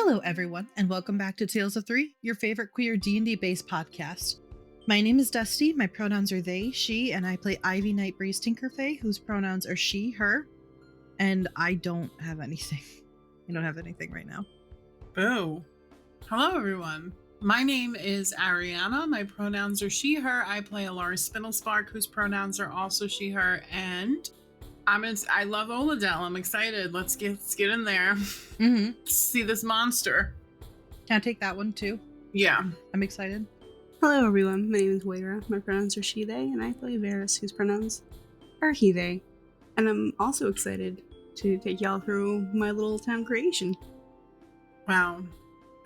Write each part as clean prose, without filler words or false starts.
Hello, everyone, and welcome back to Tales of Three, your favorite queer D&D based podcast. My name is Dusty. My pronouns are they, she, and I play Ivy Nightbreeze Tinkerfey, whose pronouns are she, her, and I don't have anything. I don't have anything right now. Boo. Hello, everyone. My name is Ariana. My pronouns are she, her. I play Alara Spindlespark, whose pronouns are also she, her, and I love Oladell. I'm excited. Let's get in there. Mm-hmm. See this monster. Can I take that one too? Yeah. I'm excited. Hello everyone, my name is Waira. My pronouns are she, they, and I play Varys, whose pronouns are he, they. And I'm also excited to take y'all through my little town creation. Wow.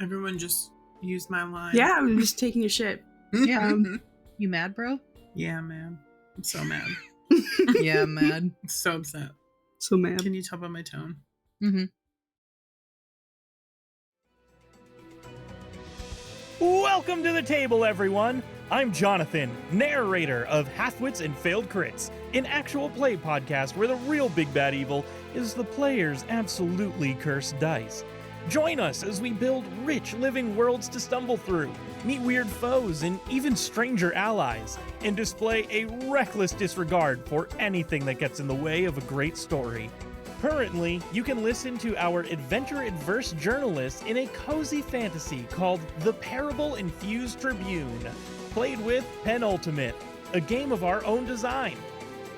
Everyone just used my line. Yeah, I'm just taking your shit. Yeah. You mad, bro? Yeah, man. I'm so mad. Yeah, I'm mad. I'm so upset. So mad. Can you tell by my tone? Mm-hmm. Welcome to the table, everyone! I'm Jonathan, narrator of Halfwits and Failed Crits, an actual play podcast where the real big bad evil is the player's absolutely cursed dice. Join us as we build rich living worlds to stumble through, meet weird foes and even stranger allies, and display a reckless disregard for anything that gets in the way of a great story. Currently, you can listen to our adventure-adverse journalists in a cozy fantasy called The Parable-Infused Tribune, played with Penultimate, a game of our own design.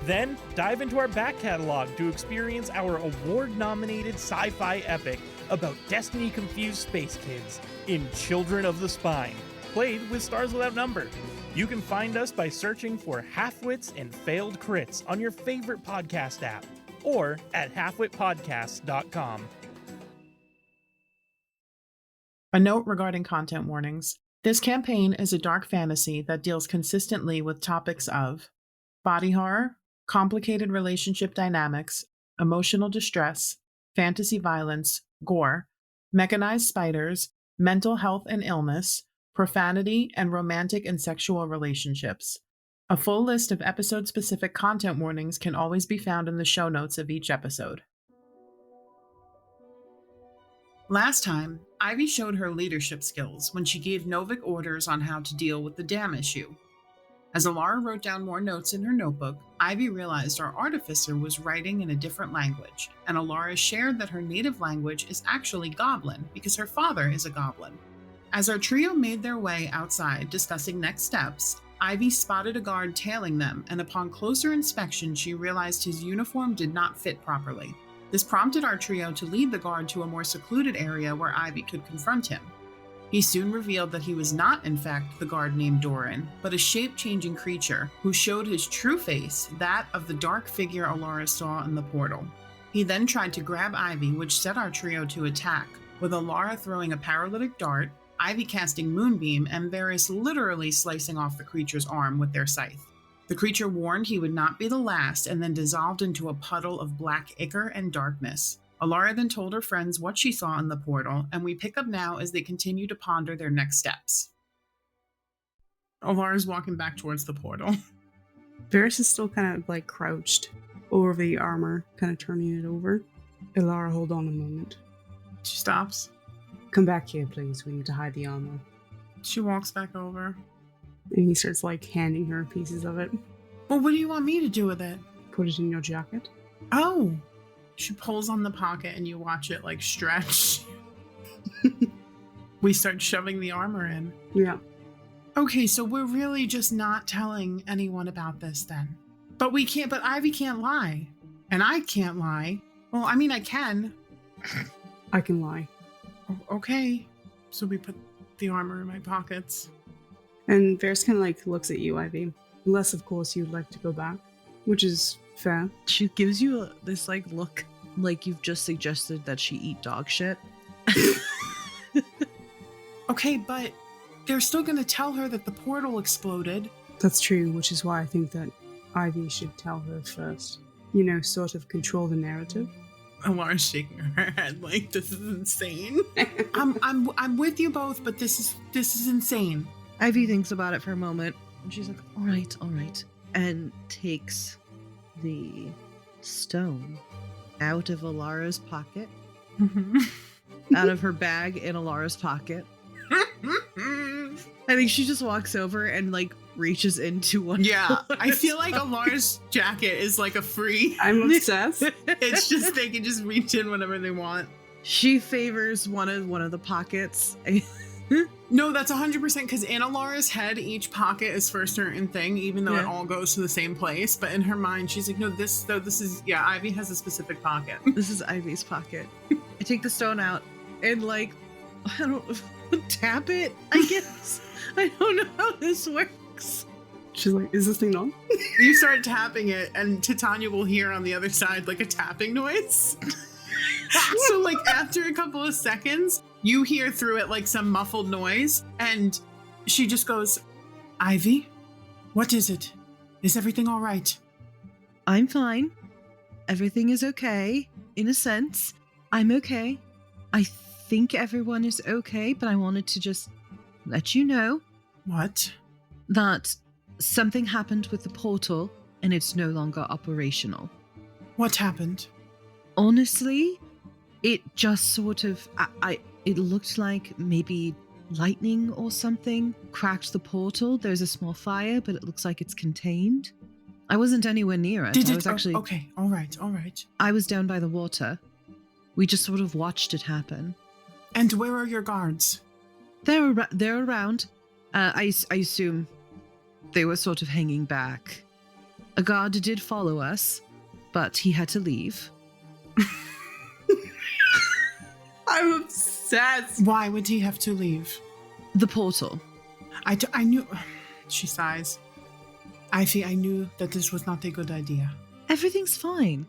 Then, dive into our back catalog to experience our award-nominated sci-fi epic about Destiny-confused space kids in Children of the Spine, played with Stars Without Number. You can find us by searching for Halfwits and Failed Crits on your favorite podcast app, or at halfwitpodcast.com. A note regarding content warnings. This campaign is a dark fantasy that deals consistently with topics of body horror, complicated relationship dynamics, emotional distress, fantasy violence, gore, mechanized spiders, mental health and illness, profanity, and romantic and sexual relationships. A full list of episode-specific content warnings can always be found in the show notes of each episode. Last time, Ivy showed her leadership skills when she gave Novik orders on how to deal with the dam issue. As Alara wrote down more notes in her notebook, Ivy realized our artificer was writing in a different language, and Alara shared that her native language is actually Goblin because her father is a goblin. As our trio made their way outside discussing next steps, Ivy spotted a guard tailing them, and upon closer inspection, she realized his uniform did not fit properly. This prompted our trio to lead the guard to a more secluded area where Ivy could confront him. He soon revealed that he was not, in fact, the guard named Doran, but a shape-changing creature who showed his true face, that of the dark figure Alara saw in the portal. He then tried to grab Ivy, which set our trio to attack, with Alara throwing a paralytic dart, Ivy casting Moonbeam, and Varys literally slicing off the creature's arm with their scythe. The creature warned he would not be the last and then dissolved into a puddle of black ichor and darkness. Alara then told her friends what she saw in the portal, and we pick up now as they continue to ponder their next steps. Alara's walking back towards the portal. Varys is still kind of like crouched over the armor, kind of turning it over. Alara, hold on a moment. She stops. Come back here, please. We need to hide the armor. She walks back over. And he starts like handing her pieces of it. Well, what do you want me to do with it? Put it in your jacket. Oh! She pulls on the pocket and you watch it like stretch. We start shoving the armor in. Yeah. Okay, so we're really just not telling anyone about this then. But Ivy can't lie. And I can't lie. Well, I mean, I can. I can lie. Okay. So we put the armor in my pockets. And Varys kind of like looks at you, Ivy. Unless, of course, you'd like to go back. Which is fair. She gives you this like look like you've just suggested that she eat dog shit. Okay, but they're still going to tell her that the portal exploded. That's true, which is why I think that Ivy should tell her first. You know, sort of control the narrative. Alara's shaking her head like, this is insane. I'm with you both, but this is insane. Ivy thinks about it for a moment, and she's like, all right, and takes the stone out of Alara's pocket out of her bag in Alara's pocket. I think she just walks over and like reaches into one. Yeah, of I feel like Alara's Alara's jacket is like a free. I'm obsessed. It's just they can just reach in whenever they want. She favors one of the pockets. No, that's 100% because in Alara's head, each pocket is for a certain thing, even though it all goes to the same place. But in her mind, she's like, no, this is, yeah, Ivy has a specific pocket. This is Ivy's pocket. I take the stone out and like, I don't tap it, I guess. I don't know how this works. She's like, is this thing on? You start tapping it, and Titania will hear on the other side like a tapping noise. So like after a couple of seconds, you hear through it like some muffled noise, and she just goes, Ivy, what is it? Is everything all right? I'm fine. Everything is okay, in a sense. I'm okay. I think everyone is okay, but I wanted to just let you know What? that something happened with the portal and it's no longer operational. What happened? Honestly, it just sort of, it looked like maybe lightning or something cracked the portal. There's a small fire, but it looks like it's contained. I wasn't anywhere near it. Did I it? was actually, Okay, all right. I was down by the water. We just sort of watched it happen. And where are your guards? They're around. I assume they were sort of hanging back. A guard did follow us, but he had to leave. I'm obsessed. Why would he have to leave? The portal. I knew. She sighs. Ivy, I knew that this was not a good idea. Everything's fine.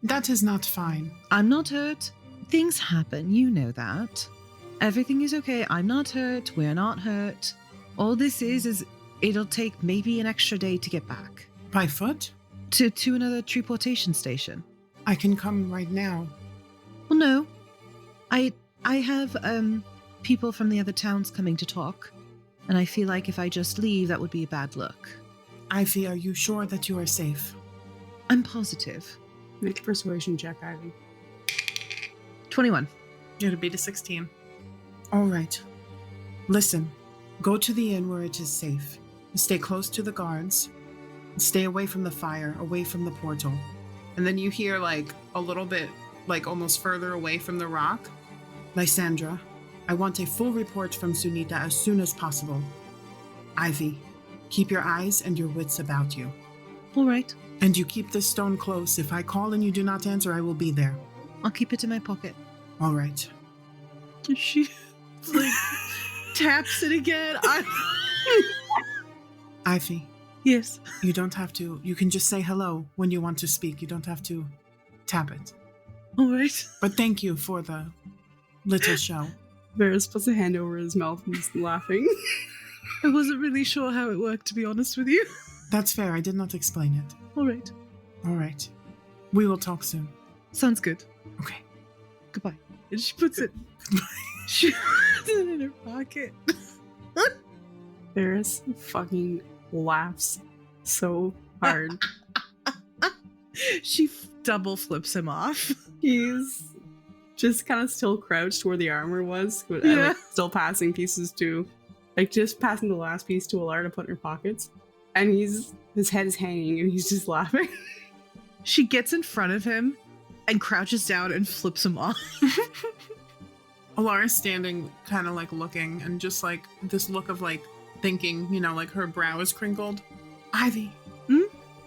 That is not fine. I'm not hurt. Things happen, you know that. Everything is okay. I'm not hurt. We're not hurt. All this is it'll take maybe an extra day to get back. By foot? To another teleportation station. I can come right now. Well, no. I have people from the other towns coming to talk, and I feel like if I just leave, that would be a bad look. Ivy, are you sure that you are safe? I'm positive. Make a persuasion check, Ivy. 21. It'll be to 16. All right. Listen, go to the inn where it is safe. Stay close to the guards. Stay away from the fire, away from the portal. And then you hear like a little bit, like almost further away from the rock. Lysandra, I want a full report from Sunita as soon as possible. Ivy, keep your eyes and your wits about you. All right. And you keep this stone close. If I call and you do not answer, I will be there. I'll keep it in my pocket. All right. She like taps it again. Ivy, Yes. you don't have to. You can just say hello when you want to speak. You don't have to tap it. All right. But thank you for the little show. Varys puts a hand over his mouth and is laughing. I wasn't really sure how it worked, to be honest with you. That's fair. I did not explain it. All right. All right. We will talk soon. Sounds good. Okay. Goodbye. And she puts it. She puts it in her pocket. Varys fucking laughs so hard. She double flips him off. He's just kind of still crouched where the armor was, but Yeah. like, still passing pieces to, like just passing the last piece to Alara to put in her pockets. And his head is hanging and he's just laughing. She gets in front of him and crouches down and flips him off. Alara's standing kind of like looking and just like this look of like thinking, you know, like her brow is crinkled. Ivy,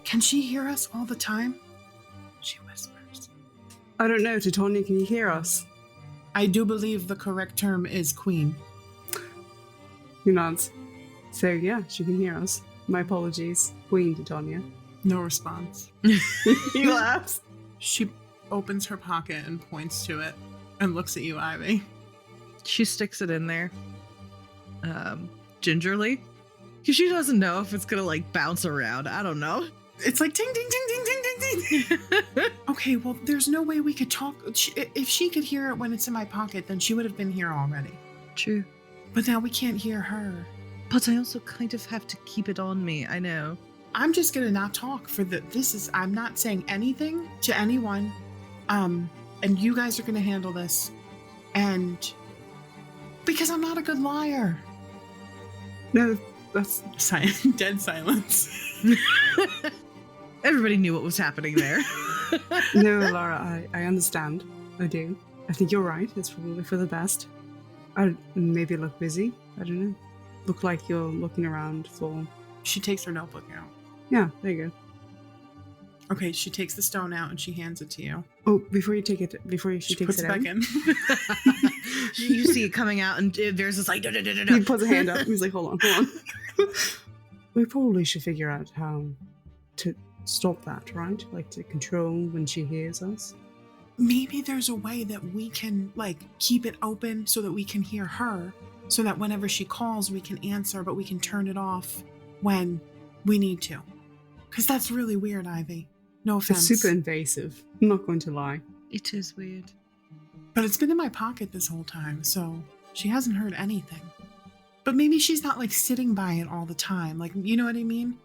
can she hear us all the time? She whispers. I don't know, Titania, can you hear us? I do believe the correct term is queen. He nods. So yeah, she can hear us. My apologies, Queen Titania. No response. He laughs. She opens her pocket and points to it and looks at you, Ivy. She sticks it in there. Gingerly. Because she doesn't know if it's going to like bounce around. I don't know. It's like ting, ting, ting, ting, ting, ting, ting. Okay, well, there's no way we could talk. If she could hear it when it's in my pocket, then she would have been here already. True. But now we can't hear her. But I also kind of have to keep it on me. I know. I'm just gonna not talk for I'm not saying anything to anyone. And you guys are gonna handle this. And because I'm not a good liar. No, that's Dead silence. Everybody knew what was happening there. no, Laura. I understand. I do. I think you're right. It's probably for the best. I maybe look busy. I don't know. Look like you're looking around for. She takes her notebook out. Yeah, there you go. Okay, she takes the stone out and she hands it to you. Oh, before she takes puts it it back out, in. You see it coming out, and there's this like. he puts a hand up. He's like, hold on. We probably should figure out how to stop that, right? Like to control when she hears us. Maybe there's a way that we can like keep it open so that we can hear her, so that whenever she calls we can answer, but we can turn it off when we need to. Because that's really weird, Ivy. No offense. It's super invasive. I'm not going to lie. It is weird. But it's been in my pocket this whole time, so she hasn't heard anything. But maybe she's not like sitting by it all the time. Like, you know what I mean?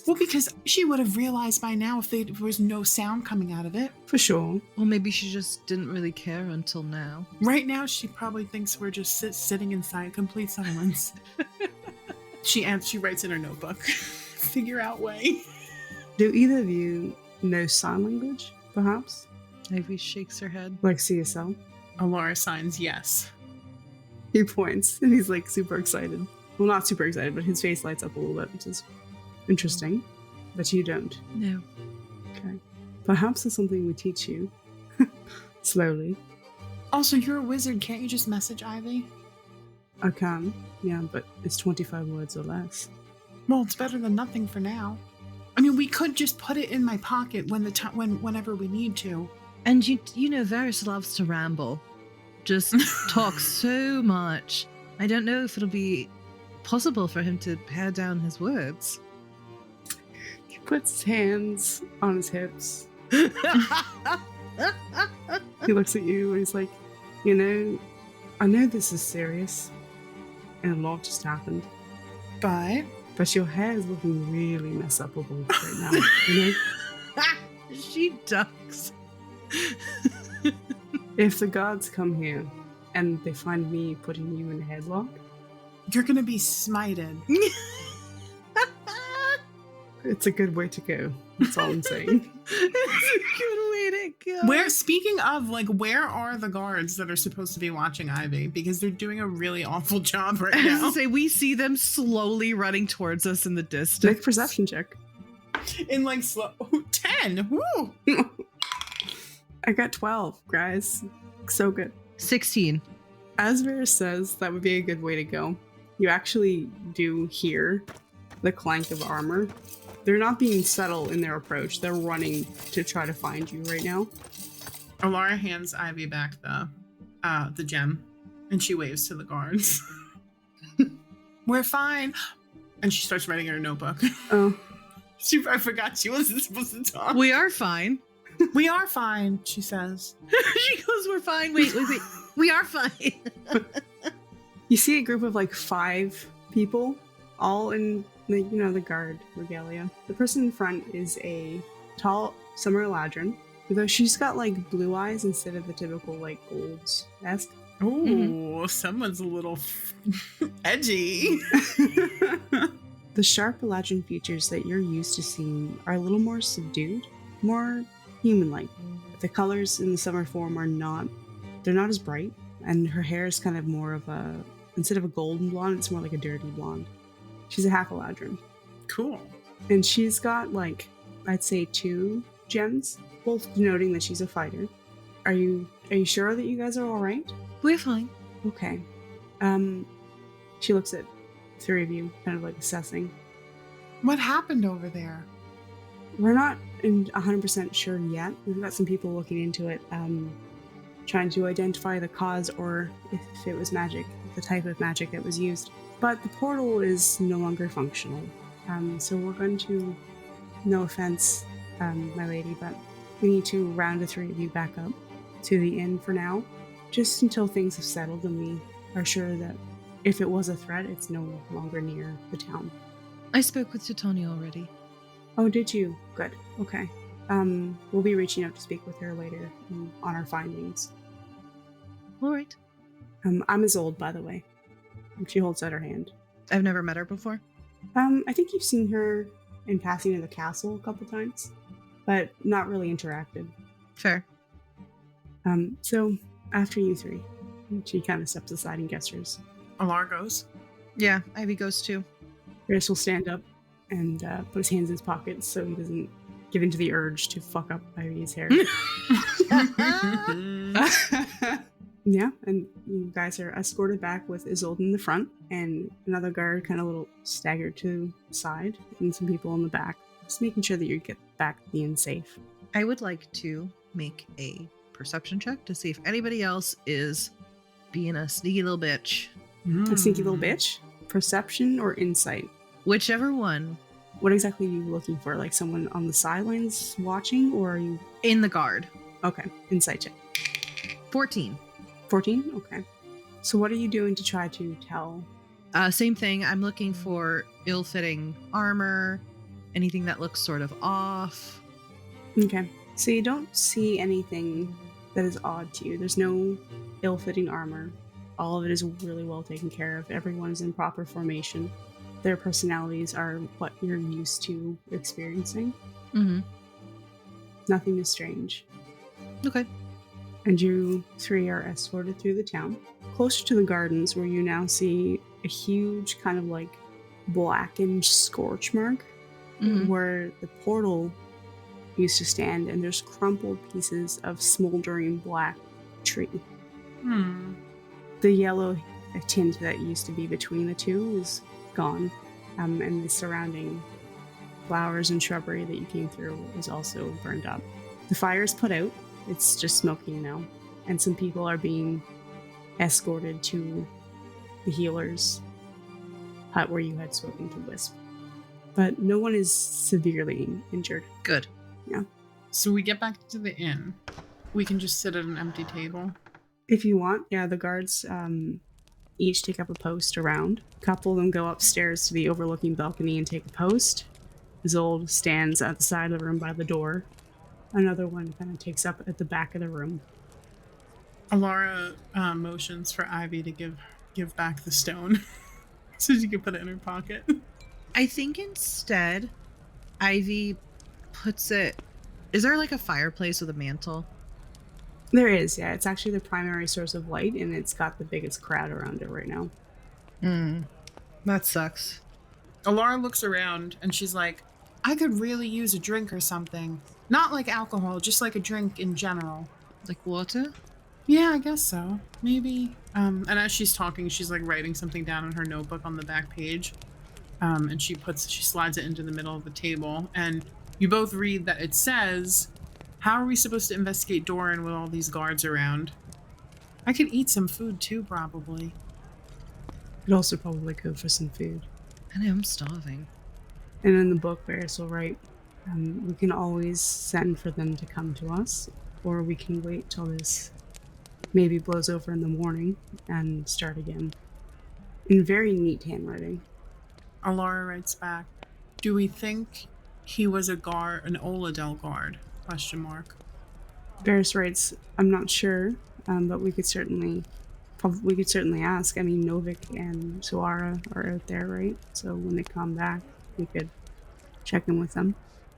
Well, because she would have realized by now if there was no sound coming out of it. For sure. Well, maybe she just didn't really care until now. Right now, she probably thinks we're just sitting in complete silence. She writes in her notebook. Figure out way. Do either of you know sign language, perhaps? Ivy shakes her head. Like CSL? Alara signs yes. He points, and he's like super excited. Well, not super excited, but his face lights up a little bit, which is interesting. But you don't. No. Okay. Perhaps it's something we teach you. Slowly. Also, you're a wizard. Can't you just message Ivy? I can, yeah, but it's 25 words or less. Well, it's better than nothing for now. I mean, we could just put it in my pocket whenever we need to. And you know, Varys loves to ramble. Just talk so much. I don't know if it'll be possible for him to pare down his words. He puts his hands on his hips. He looks at you and he's like, you know, I know this is serious and a lot just happened. But your hair is looking really mess-upable right now, you know? She ducks. If the guards come here and they find me putting you in a headlock, you're gonna be smited. It's a good way to go. That's all I'm saying. It's a good way to go. Speaking of, like, where are the guards that are supposed to be watching Ivy? Because they're doing a really awful job right now. Say we see them slowly running towards us in the distance. Make a perception check. In like 10. Woo! I got 12, guys. So good. 16. As Varys says, that would be a good way to go. You actually do hear the clank of armor. They're not being subtle in their approach. They're running to try to find you right now. Alara hands Ivy back the gem, and she waves to the guards. We're fine. And she starts writing in her notebook. Oh. I forgot she wasn't supposed to talk. We are fine. We are fine, she says. She goes, we're fine. Wait. We are fine. You see a group of like 5 people, all in the guard regalia. The person in front is a tall summer Oladell, though she's got like blue eyes instead of the typical like gold-esque. Ooh, someone's a little edgy. The sharp Oladell features that you're used to seeing are a little more subdued, more human-like. The colors in the summer form they're not as bright, and her hair is kind of more of instead of a golden blonde, it's more like a dirty blonde. She's a half Oladell. Cool. And she's got like, I'd say 2 gems, both denoting that she's a fighter. Are you sure that you guys are all right? We're fine. Okay. She looks at 3 of you, kind of like assessing. What happened over there? We're not 100% sure yet. We've got some people looking into it, trying to identify the cause or if it was magic, the type of magic that was used. But the portal is no longer functional. So we're going to, no offense, my lady, but we need to round the 3 of you back up to the inn for now, just until things have settled and we are sure that if it was a threat, it's no longer near the town. I spoke with Titania already. Oh, did you? Good. Okay. We'll be reaching out to speak with her later on our findings. All right. I'm as old, by the way. She holds out her hand. I've never met her before. I think you've seen her in passing in the castle a couple times, but not really interacted. Fair. So after you three, she kind of steps aside and gestures. Alar goes. Yeah, Ivy goes too. Varys will stand up and put his hands in his pockets so he doesn't give in to the urge to fuck up Ivy's hair. Yeah, and you guys are escorted back with Isolde in the front and another guard kind of a little staggered to the side and some people in the back. Just making sure that you get back being safe. I would like to make a perception check to see if anybody else is being a sneaky little bitch. A sneaky little bitch? Perception or insight? Whichever one. What exactly are you looking for? Like someone on the sidelines watching, or are you... In the guard. Okay, insight check. 14. 14? Okay. So what are you doing to try to tell? Same thing. I'm looking for ill-fitting armor, anything that looks sort of off. Okay. So you don't see anything that is odd to you. There's no ill-fitting armor. All of it is really well taken care of. Everyone is in proper formation. Their personalities are what you're used to experiencing. Mm-hmm. Nothing is strange. Okay. And you three are escorted through the town, closer to the gardens, where you now see a huge kind of like blackened scorch mark where the portal used to stand, and there's crumpled pieces of smoldering black tree. The yellow tint that used to be between the two is gone, and the surrounding flowers and shrubbery that you came through is also burned up. The fire is put out. It's just smoking now, and some people are being escorted to the healer's hut where you had spoken to Wisp. But no one is severely injured. Good. Yeah. So we get back to the inn. We can just sit at an empty table. If you want, yeah, the guards each take up a post around. A couple of them go upstairs to the overlooking balcony and take a post. Isolde stands at the side of the room by the door. Another one kind of takes up at the back of the room. Alara motions for Ivy to give back the stone so she can put it in her pocket. I think instead, Ivy puts it... Is there like a fireplace with a mantle? There is, yeah. It's actually the primary source of light, and it's got the biggest crowd around it right now. That sucks. Alara looks around and she's like, I could really use a drink or something. Not like alcohol, just like a drink in general. Like water? Yeah, I guess so. Maybe. And as she's talking, she's like writing something down in her notebook on the back page. And she slides it into the middle of the table. And you both read that it says, how are we supposed to investigate Doran with all these guards around? I could eat some food too, probably. Could also probably go for some food. I know, I'm starving. And in the book, Varys will write, we can always send for them to come to us, or we can wait till this maybe blows over in the morning and start again. In very neat handwriting. Alara writes back, do we think he was an Oladell guard? ? Varys writes, I'm not sure, but we could certainly ask. I mean, Novik and Soara are out there, right? So when they come back, we could check in with them.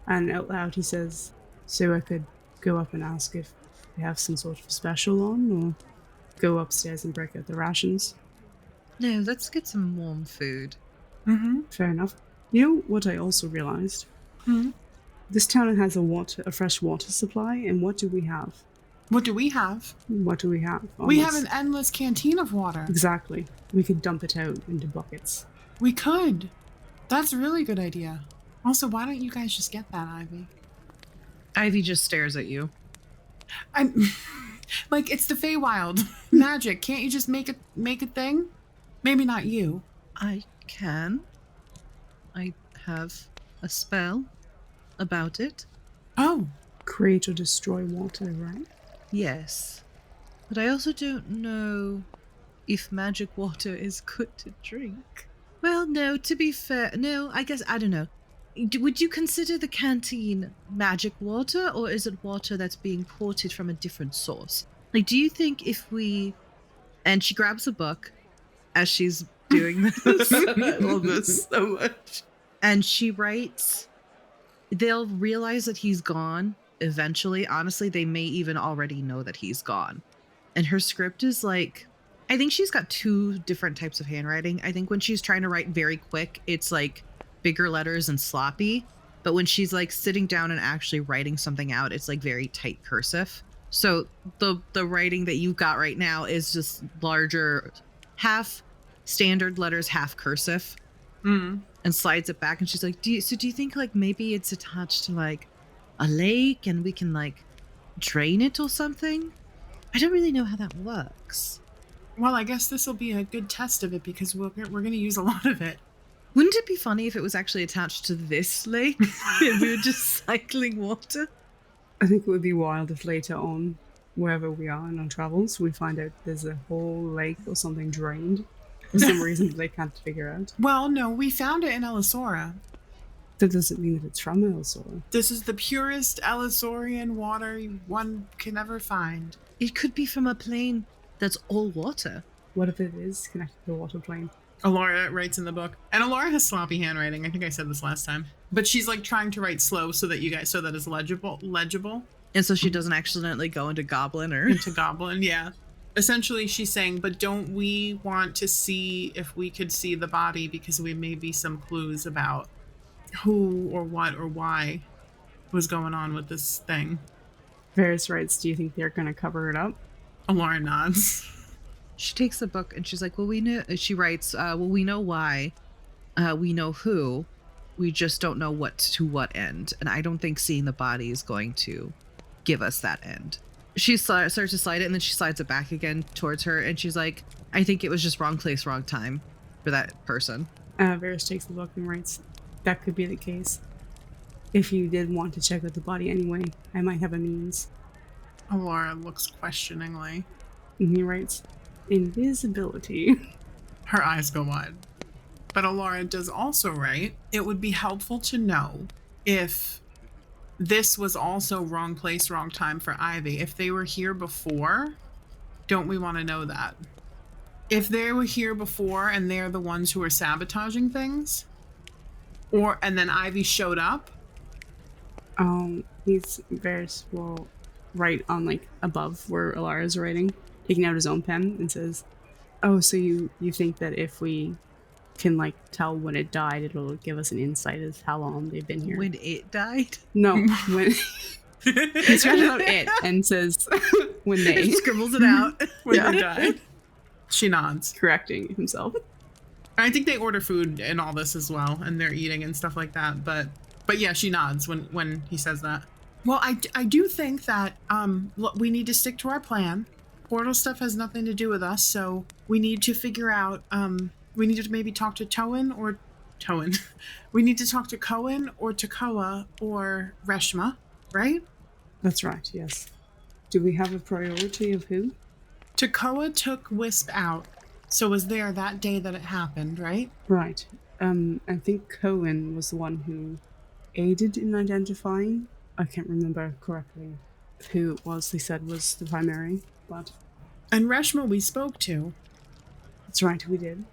And out loud he says, so I could go up and ask if they have some sort of special on, or go upstairs and break out the rations. No, let's get some warm food. Fair enough. You know what I also realized? This town has a fresh water supply, and what do we have? What do we have? What do we have? We have an endless canteen of water. Exactly. We could dump it out into buckets. We could. That's a really good idea. Also, why don't you guys just get that, Ivy? Ivy just stares at you. I'm like, it's the Feywild. Magic. Can't you just make a thing? Maybe not you. I can. I have a spell about it. Oh. Create or destroy water, right? Yes. But I also don't know if magic water is good to drink. Well, no, to be fair, no, I guess, I don't know. Would you consider the canteen magic water, or is it water that's being ported from a different source? Like, do you think if we And she grabs a book as she's doing this. I love this so much. And she writes, they'll realize that he's gone eventually. Honestly, they may even already know that he's gone. And her script is like, I think she's got two different types of handwriting. I think when she's trying to write very quick, it's like bigger letters and sloppy. But when she's like sitting down and actually writing something out, it's like very tight cursive. So the writing that you've got right now is just larger, half standard letters, half cursive. And slides it back, and she's like, do you think like maybe it's attached to like a lake and we can like drain it or something? I don't really know how that works. Well, I guess this will be a good test of it because we're going to use a lot of it. Wouldn't it be funny if it was actually attached to this lake and we were just cycling water? I think it would be wild if later on, wherever we are in our travels, we find out there's a whole lake or something drained for some reason that they can't figure out. Well, no, we found it in Elisora. That doesn't mean that it's from Elisora. This is the purest Elisorian water one can ever find. It could be from a plane that's all water. What if it is connected to a water plane? Alora writes in the book. And Alora has sloppy handwriting. I think I said this last time. But she's like trying to write slow so that it's legible. And so she doesn't accidentally go into Goblin or... Into Goblin, yeah. Essentially, she's saying, but don't we want to see if we could see the body because we may be some clues about who or what or why was going on with this thing. Varys writes, do you think they're going to cover it up? Alora nods. She takes the book and she's like, well, we know... She writes, well, we know why. We know who. We just don't know what end. And I don't think seeing the body is going to give us that end. She starts to slide it, and then she slides it back again towards her, and she's like, I think it was just wrong place, wrong time for that person. Varys takes the book and writes, that could be the case. If you did want to check out the body anyway, I might have a means. Alora looks questioningly. And he writes, invisibility. Her eyes go wide. But Alora does also write, it would be helpful to know if this was also wrong place, wrong time for Ivy. If they were here before, don't we want to know that? If they were here before and they're the ones who are sabotaging things, and then Ivy showed up. Varys will write on like above where Alara's writing, taking out his own pen and says, oh, so you think that if we can like tell when it died, it'll give us an insight as how long they've been here. When it died? No, when he scratches out it and says when they scribbles it out. When they died. She nods, correcting himself. I think they order food and all this as well, and they're eating and stuff like that. But yeah, she nods when he says that. Well, I do think that we need to stick to our plan. Portal stuff has nothing to do with us, so we need to figure out. We need to maybe talk to Towen. We need to talk to Cohen or Tekoa or Reshma, right? That's right, yes. Do we have a priority of who? Tekoa took Wisp out, so was there that day that it happened, right? Right. I think Cohen was the one who aided in identifying. I can't remember correctly who it was they said was the primary, but... And Reshma we spoke to. That's right, we did.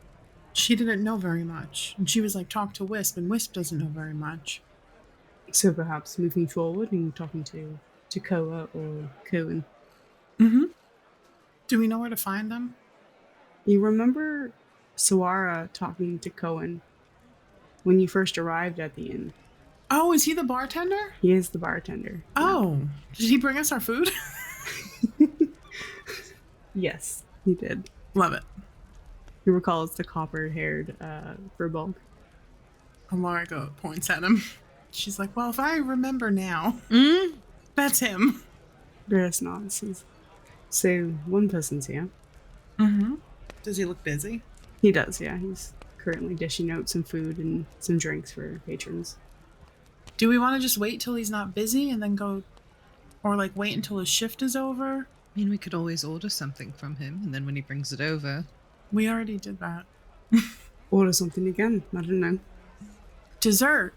She didn't know very much. And she was like, talk to Wisp, and Wisp doesn't know very much. So perhaps moving forward and talking to Tekoa or Cohen. Mm-hmm. Do we know where to find them? You remember Sawara talking to Cohen when you first arrived at the inn? Oh, is he the bartender? He is the bartender. Oh, did he bring us our food? Yes, he did. Love it. He recalls the copper-haired Verbolg. Alora points at him. She's like, well, if I remember now, that's him. Varys nods. So, one person's here. Mm-hmm. Does he look busy? He does, yeah. He's currently dishing out some food and some drinks for patrons. Do we want to just wait till he's not busy and then go, or like wait until his shift is over? I mean, we could always order something from him, and then when he brings it over... We already did that. Order something again. I don't know. Dessert.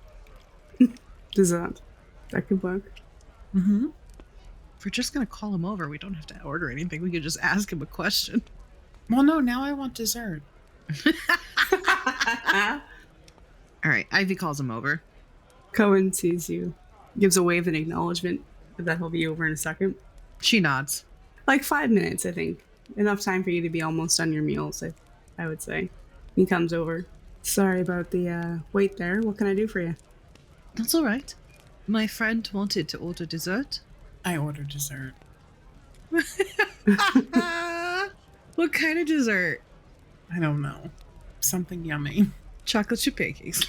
Dessert. That could work. Mm-hmm. If we're just going to call him over, we don't have to order anything. We could just ask him a question. Well, no, now I want dessert. All right, Ivy calls him over. Cohen sees you, gives a wave in acknowledgement that he'll be over in a second. She nods. Like 5 minutes, I think. Enough time for you to be almost done your meals, I would say. He comes over. Sorry about the wait there. What can I do for you? That's all right. My friend wanted to order dessert. I order dessert. What kind of dessert? I don't know. Something yummy. Chocolate chip pancakes.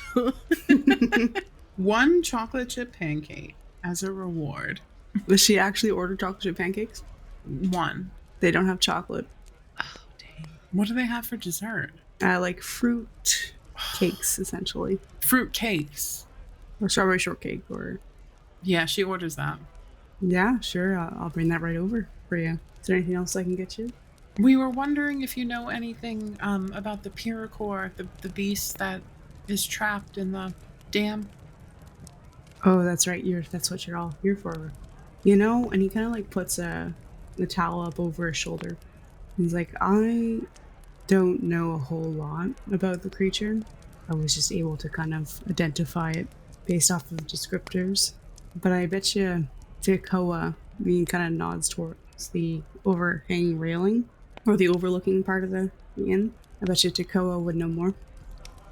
1 chocolate chip pancake as a reward. Does she actually order chocolate chip pancakes? 1. They don't have chocolate. Oh, dang. What do they have for dessert? Like fruit cakes, essentially. Fruit cakes. Or strawberry shortcake, or... Yeah, she orders that. Yeah, sure. I'll bring that right over for you. Is there anything else I can get you? We were wondering if you know anything about the Pyrocor, the beast that is trapped in the dam. Oh, that's right. That's what you're all here for. You know, and he kind of like puts the towel up over his shoulder. He's like, I don't know a whole lot about the creature. I was just able to kind of identify it based off of descriptors. But I bet you Tekoa, he kind of nods towards the overhanging railing, or the overlooking part of the inn. I bet you Tekoa would know more.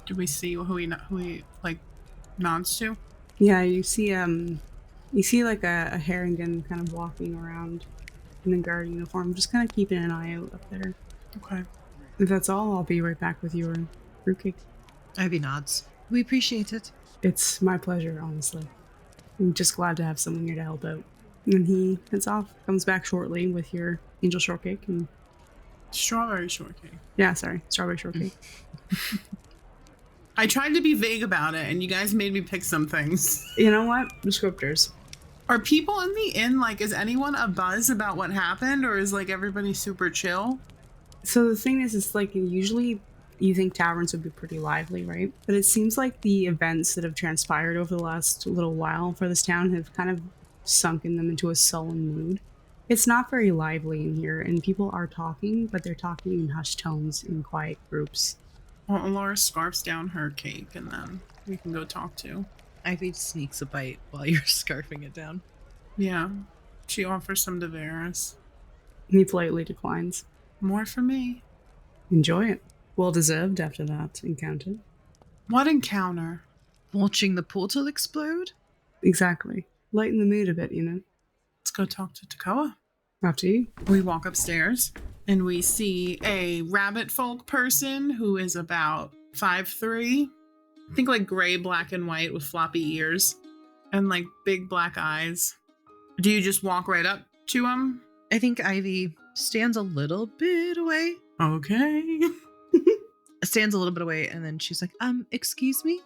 Do we see who he like nods to? Yeah, you see like a Harrington kind of walking around in a guard uniform, just kind of keeping an eye out up there. Okay. If that's all, I'll be right back with your fruitcake. Ivy nods. We appreciate it. It's my pleasure, honestly. I'm just glad to have someone here to help out. And he heads off, comes back shortly with your angel shortcake and... Strawberry shortcake. Yeah, sorry, strawberry shortcake. I tried to be vague about it, and you guys made me pick some things. You know what? Descriptors. Are people in the inn, like, is anyone abuzz about what happened, or is, like, everybody super chill? So the thing is, it's like, usually you think taverns would be pretty lively, right? But it seems like the events that have transpired over the last little while for this town have kind of sunken them into a sullen mood. It's not very lively in here, and people are talking, but they're talking in hushed tones in quiet groups. Well, Laura scarfs down her cake, and then we can go talk to. Ivy sneaks a bite while you're scarfing it down. Yeah. She offers some to Varys. He politely declines. More for me. Enjoy it. Well deserved after that encounter. What encounter? Watching the portal explode? Exactly. Lighten the mood a bit, you know. Let's go talk to Tekoa. After you. We walk upstairs, and we see a rabbit folk person who is about 5'3". I think like gray, black, and white with floppy ears and like big black eyes. Do you just walk right up to him? I think Ivy stands a little bit away. Okay. Stands a little bit away, and then she's like, excuse me?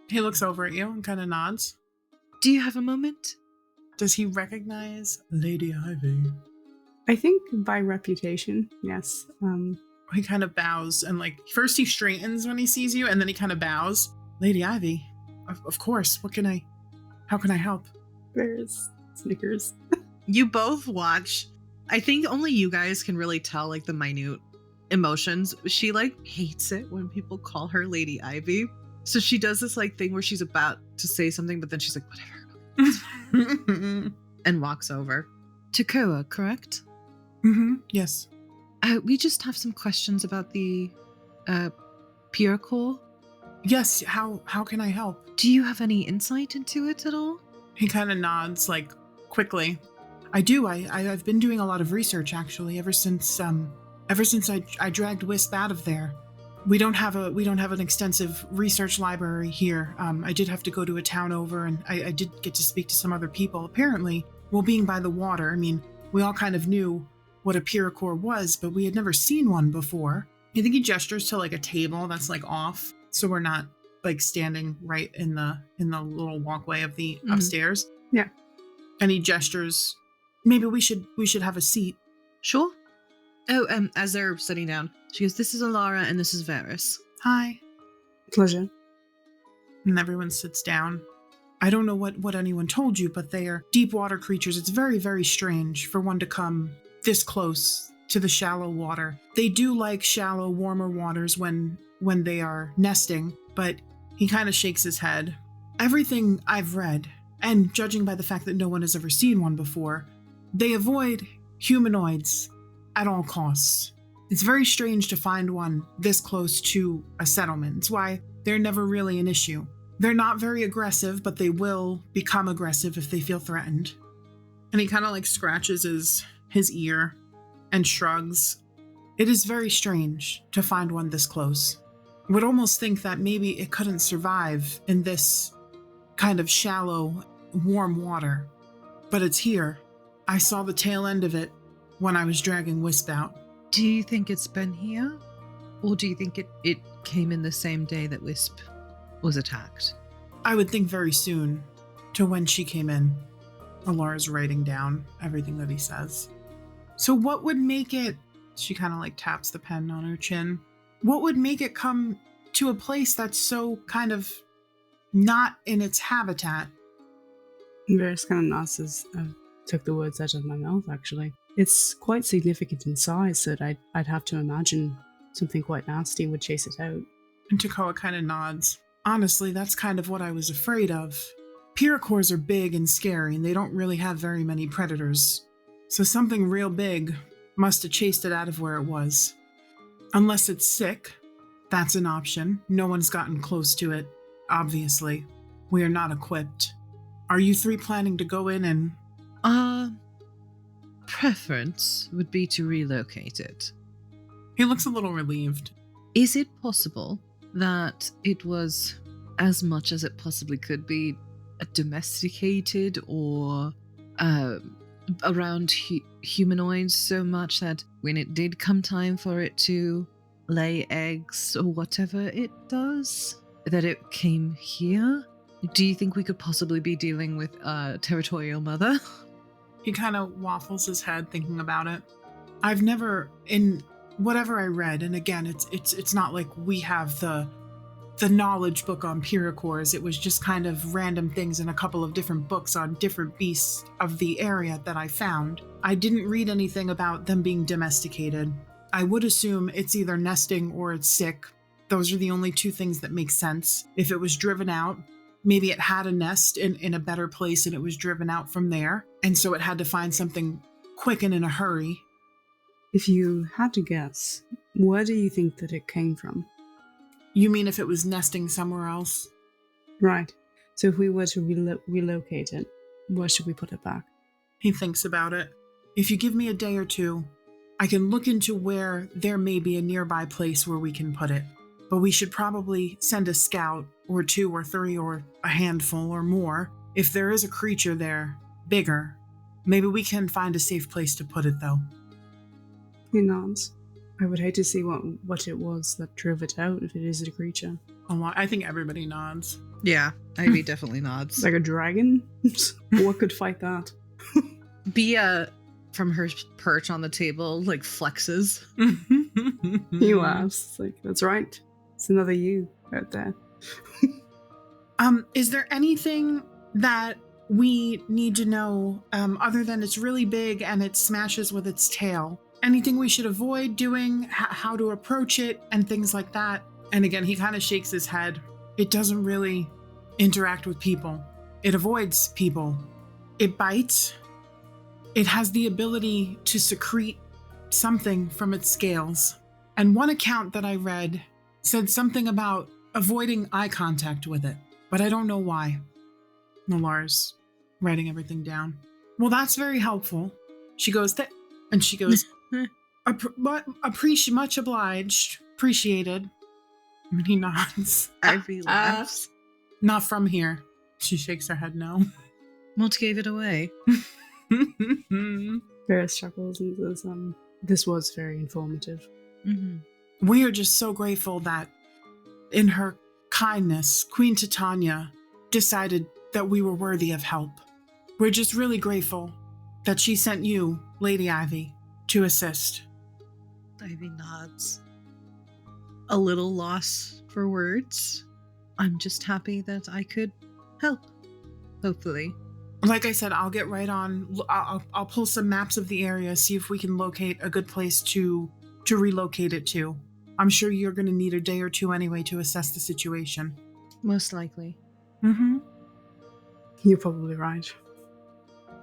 He looks over at you and kind of nods. Do you have a moment? Does he recognize Lady Ivy? I think by reputation, yes. He kind of bows, and like first he straightens when he sees you, and then he kind of bows. Lady Ivy, of course. How can I help? There's Snickers. You both watch. I think only you guys can really tell like the minute emotions. She like hates it when people call her Lady Ivy. So she does this like thing where she's about to say something, but then she's like, whatever. And walks over. Tekoa, correct? Mm-hmm. Yes. We just have some questions about the Pyrocor. Yes, how can I help? Do you have any insight into it at all? He kind of nods like quickly. I do. I've been doing a lot of research actually ever since I dragged Wisp out of there. We don't have an extensive research library here. I did have to go to a town over, and I did get to speak to some other people. Apparently, well, being by the water, I mean, we all kind of knew what a Pyrocor was, but we had never seen one before. I think he gestures to like a table that's like off, so we're not like standing right in the little walkway of the upstairs. Yeah. And he gestures, maybe we should have a seat. Sure. Oh, as they're sitting down, she goes, this is Alara and this is Varys. Hi. Pleasure. And everyone sits down. I don't know what anyone told you, but they are deep water creatures. It's very, very strange for one to come this close to the shallow water. They do like shallow, warmer waters when they are nesting, but he kind of shakes his head. Everything I've read, and judging by the fact that no one has ever seen one before, they avoid humanoids at all costs. It's very strange to find one this close to a settlement. It's why they're never really an issue. They're not very aggressive, but they will become aggressive if they feel threatened. And he kind of like scratches his ear and shrugs. It is very strange to find one this close. I would almost think that maybe it couldn't survive in this kind of shallow, warm water. But it's here. I saw the tail end of it when I was dragging Wisp out. Do you think it's been here? Or do you think it came in the same day that Wisp was attacked? I would think very soon to when she came in. Alara's writing down everything that he says. So what would make it... She kind of like taps the pen on her chin. What would make it come to a place that's so kind of not in its habitat? Varys kind of nods as took the words out of my mouth, actually. It's quite significant in size, so I'd have to imagine something quite nasty would chase it out. And Tekoa kind of nods. Honestly, that's kind of what I was afraid of. Pyrrhocors are big and scary, and they don't really have very many predators. So something real big must have chased it out of where it was. Unless it's sick, that's an option. No one's gotten close to it, obviously. We are not equipped. Are you three planning to go in and... Preference would be to relocate it. He looks a little relieved. Is it possible that it was, as much as it possibly could be, domesticated or around humanoids so much that when it did come time for it to lay eggs or whatever it does, that it came here? Do you think we could possibly be dealing with a territorial mother? He kind of waffles his head thinking about it. I've never, in whatever I read, and again, it's not like we have the knowledge book on Pyrrhocors. It was just kind of random things in a couple of different books on different beasts of the area that I found. I didn't read anything about them being domesticated. I would assume it's either nesting or it's sick. Those are the only two things that make sense. If it was driven out, maybe it had a nest in a better place and it was driven out from there, and so it had to find something quick and in a hurry. If you had to guess, where do you think that it came from? You mean if it was nesting somewhere else? Right. So if we were to relocate it, where should we put it back? He thinks about it. If you give me a day or two, I can look into where there may be a nearby place where we can put it. But we should probably send a scout, or two or three, or a handful or more. If there is a creature there, bigger, maybe we can find a safe place to put it, though. He nods. I would hate to see what it was that drove it out if it is a creature. I think everybody nods. Yeah, Ivy definitely nods. Like a dragon? What could fight that? Bia, from her perch on the table, like flexes. He laughs. It's like, that's right. It's another you out there. Is there anything that we need to know other than it's really big and it smashes with its tail? Anything we should avoid doing, how to approach it, and things like that? And again, he kind of shakes his head. It doesn't really interact with people. It avoids people. It bites. It has the ability to secrete something from its scales. And one account that I read said something about avoiding eye contact with it, but I don't know why. Nalar's writing everything down. Well, that's very helpful. She goes, and she goes, much obliged, appreciated. And he nods. Ivy laughs. Not from here. She shakes her head no. What gave it away? Varys chuckles and says, this was very informative. Mm-hmm. We are just so grateful that in her kindness, Queen Titania decided that we were worthy of help. We're just really grateful that she sent you, Lady Ivy, to assist. Ivy nods. A little loss for words. I'm just happy that I could help. Hopefully. Like I said, I'll get right on. I'll pull some maps of the area, see if we can locate a good place to relocate it to. I'm sure you're going to need a day or two anyway to assess the situation. Most likely. Mm-hmm. You're probably right.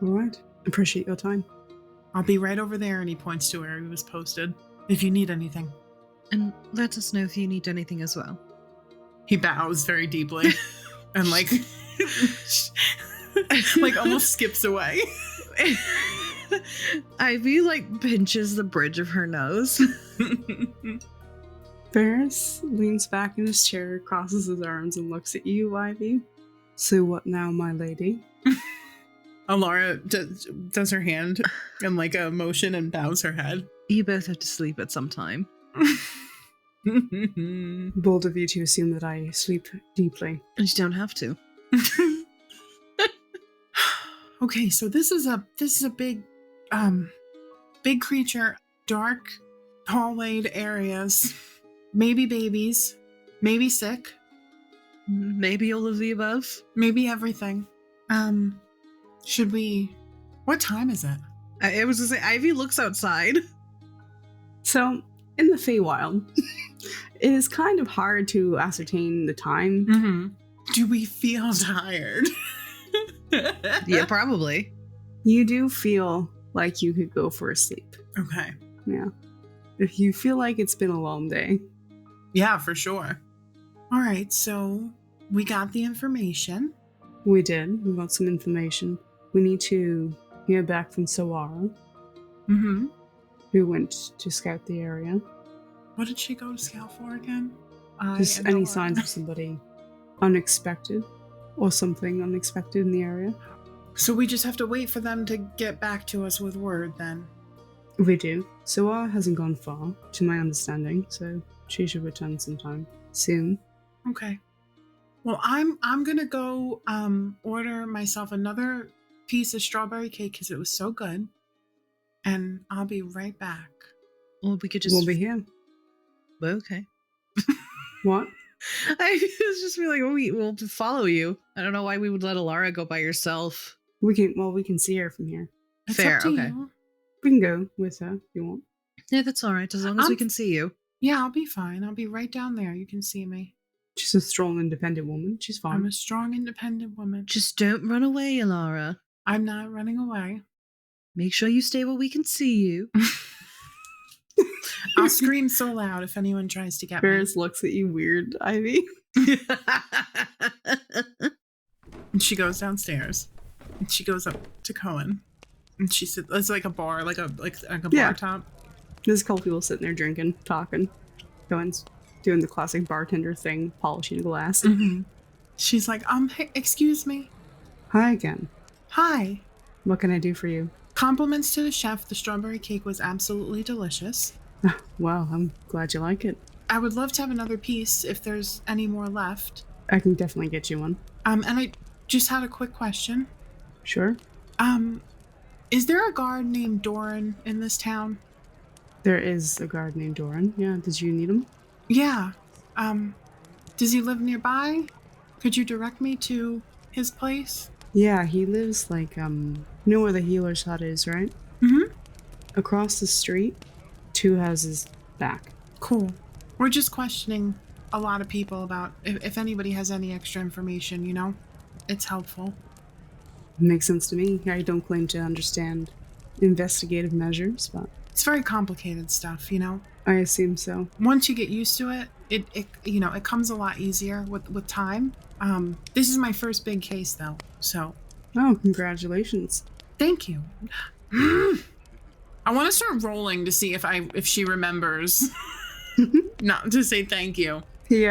All right. Appreciate your time. I'll be right over there, and he points to where he was posted. If you need anything. And let us know if you need anything as well. He bows very deeply and like almost skips away. Ivy like pinches the bridge of her nose. Ferris leans back in his chair, crosses his arms, and looks at you, Ivy. So what now, my lady? Alara does her hand in like a motion and bows her head. You both have to sleep at some time. Bold of you to assume that I sleep deeply. You don't have to. Okay, so this is a big big creature, dark, hallwayed areas, maybe babies, maybe sick, Maybe all of the above. maybe everything. Should we? What time is it? I was gonna say, Ivy looks outside. So, in the Feywild, it is kind of hard to ascertain the time. Mm-hmm. Do we feel tired? Yeah, probably. You do feel like you could go for a sleep. Okay. Yeah. If you feel like it's been a long day. Yeah, for sure. All right, so we got the information. We did. We got some information. We need to hear back from Sawara, Mm-hmm. who went to scout the area. What did she go to scout for again? Just any signs of somebody unexpected or something unexpected in the area. So we just have to wait for them to get back to us with word then. We do. Sawara hasn't gone far, to my understanding, so she should return sometime soon. Okay. Well, I'm gonna go order myself another piece of strawberry cake because it was so good, and I'll be right back. Well, we could just. We'll be here. Okay. What? I was just be like, oh, we'll follow you. I don't know why we would let Alara go by herself. We can see her from here. It's Fair, up to okay. you. We can go with her if you want. Yeah, that's all right, as long as we can see you. Yeah, I'll be fine. I'll be right down there. You can see me. She's a strong, independent woman. She's fine. I'm a strong, independent woman. Just don't run away, Alara. I'm not running away. Make sure you stay where we can see you. I'll scream so loud if anyone tries to get me. Ferris looks at you weird, Ivy. And she goes downstairs. And she goes up to Cohen. And she sits. It's like a bar, like a Yeah. bar top. There's a couple people sitting there drinking, talking. Cohen's doing the classic bartender thing, polishing a glass. Mm-hmm. She's like, hey, excuse me. Hi again. Hi. What can I do for you? Compliments to the chef. The strawberry cake was absolutely delicious. Well, I'm glad you like it. I would love to have another piece if there's any more left. I can definitely get you one. And I just had a quick question. Sure. Is there a guard named Doran in this town? There is a guard named Doran. Yeah, did you need him? Yeah. Does he live nearby? Could you direct me to his place? Yeah, he lives like, you know where the healer's hut is, right? Mm-hmm. Across the street, 2 houses back. Cool. We're just questioning a lot of people about if anybody has any extra information, you know? It's helpful. Makes sense to me. I don't claim to understand investigative measures, but It's very complicated stuff, you know? I assume so. Once you get used to it, it comes a lot easier with time. This is my first big case though, so Oh, congratulations. thank you. I want to start rolling to see if she remembers not to say thank you. He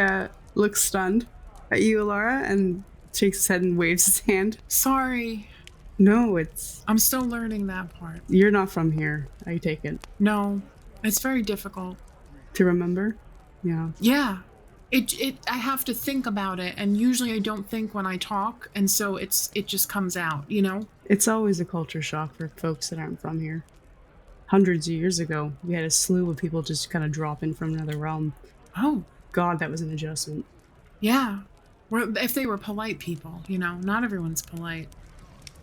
looks stunned at you, Alara, and shakes his head and waves his hand. Sorry. No, I'm still learning that part. you're not from here, I take it. No, it's very difficult. To remember? Yeah. Yeah. I have to think about it, and usually I don't think when I talk, and so it just comes out, you know? It's always a culture shock for folks that aren't from here. Hundreds of years ago, we had a slew of people just kind of drop in from another realm. Oh, God, that was an adjustment. yeah. If they were polite people, you know, not everyone's polite.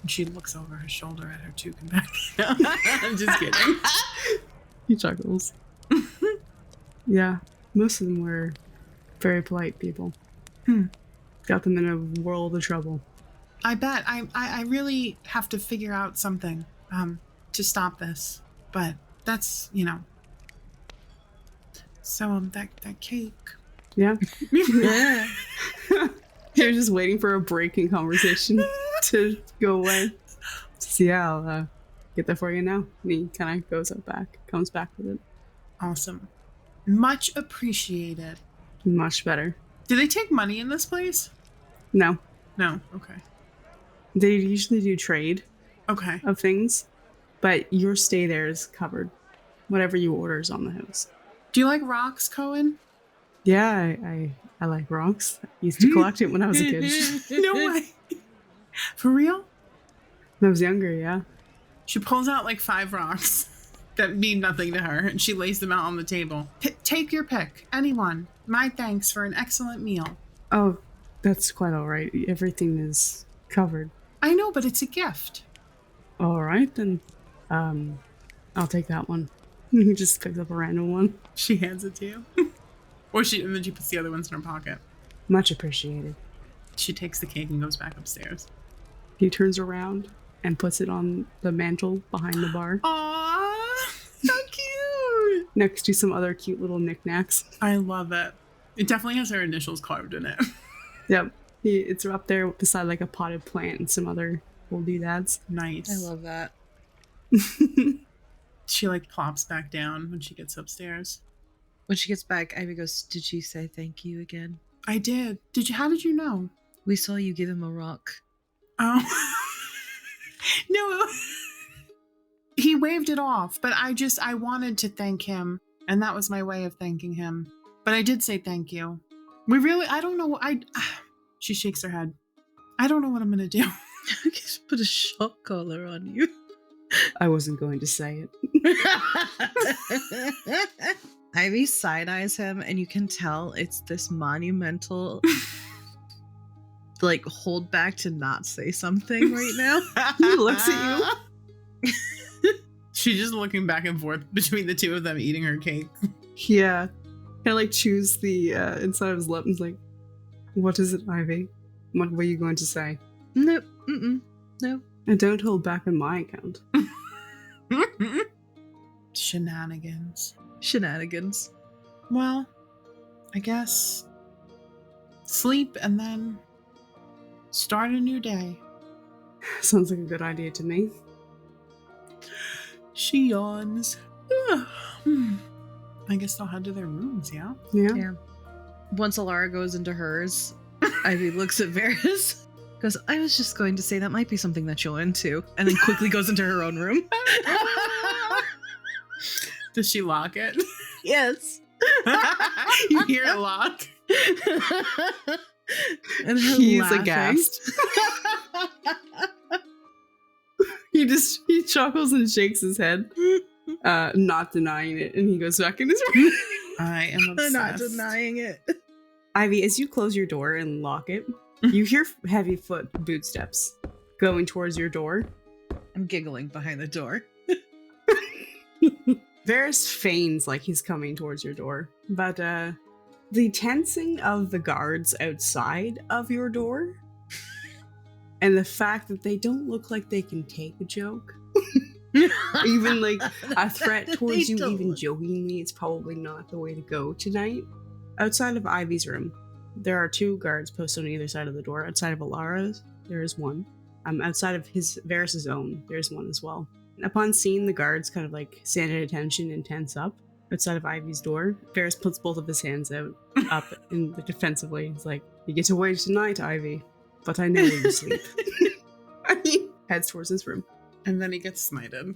She looks over her shoulder at her two companions. I'm just kidding. He chuckles. Yeah, most of them were very polite people. Got them in a world of trouble. I bet. I really have to figure out something to stop this. But that's, So that cake. Yeah. They're just waiting for a break in conversation to go away. So yeah, I'll get that for you now. And he kind of comes back with it. Awesome. Much appreciated. Much better. Do they take money in this place? No. No. Okay. They usually do trade Okay. of things, but your stay there is covered. Whatever you order is on the house. Do you like rocks, Cohen? Yeah, I like rocks. I used to collect it when I was a kid. No way. For real? When I was younger, yeah. She pulls out like 5 rocks that mean nothing to her, and she lays them out on the table. Take your pick. Anyone. My thanks for an excellent meal. Oh, that's quite all right. Everything is covered. I know, but it's a gift. All right, then. I'll take that one. He just picks up a random one. She hands it to you. And then she puts the other ones in her pocket. Much appreciated. She takes the cake and goes back upstairs. He turns around and puts it on the mantle behind the bar. Aww, so cute. Next to some other cute little knickknacks. I love it. It definitely has her initials carved in it. Yep. It's up there beside like a potted plant and some other old doodads. Nice. I love that. She like plops back down when she gets upstairs. When she gets back, Ivy goes, "Did she say thank you again?" I did. How did you know? We saw you give him a rock. Oh. No. He waved it off, but I wanted to thank him, and that was my way of thanking him. But I did say thank you. I don't know. She shakes her head. I don't know what I'm going to do. Just put a shock collar on you. I wasn't going to say it. Ivy side-eyes him, and you can tell it's this monumental like hold back to not say something right now. He looks at you. She's just looking back and forth between the two of them eating her cake. Yeah. I like chews the inside of his lip and is like, "What is it, Ivy? What were you going to say?" Nope. No. And don't hold back on my account. Shenanigans. Well, I guess sleep and then start a new day. Sounds like a good idea to me. She yawns. I guess they'll head to their rooms, yeah? Yeah. Once Alara goes into hers, Ivy looks at Varys, goes, "I was just going to say that might be something that you'll into," and then quickly goes into her own room. Does she lock it? Yes. You hear it lock. And her He's laughing. aghast. He chuckles and shakes his head, not denying it, and he goes back in his room. I am obsessed. Not denying it. Ivy, as you close your door and lock it, you hear heavy boot steps going towards your door. I'm giggling behind the door. Varys feigns like he's coming towards your door, but the tensing of the guards outside of your door and the fact that they don't look like they can take a joke, even like a threat towards you, even jokingly, it's probably not the way to go tonight. Outside of Ivy's room, there are 2 guards posted on either side of the door. Outside of Alara's, there is one. Outside of Varys' own, there's one as well. Upon seeing the guards kind of like stand at attention and tense up outside of Ivy's door, Varys puts both of his hands up and defensively. He's like, "You get to wait tonight, Ivy, but I know where you sleep." And he heads towards his room. And then he gets smited.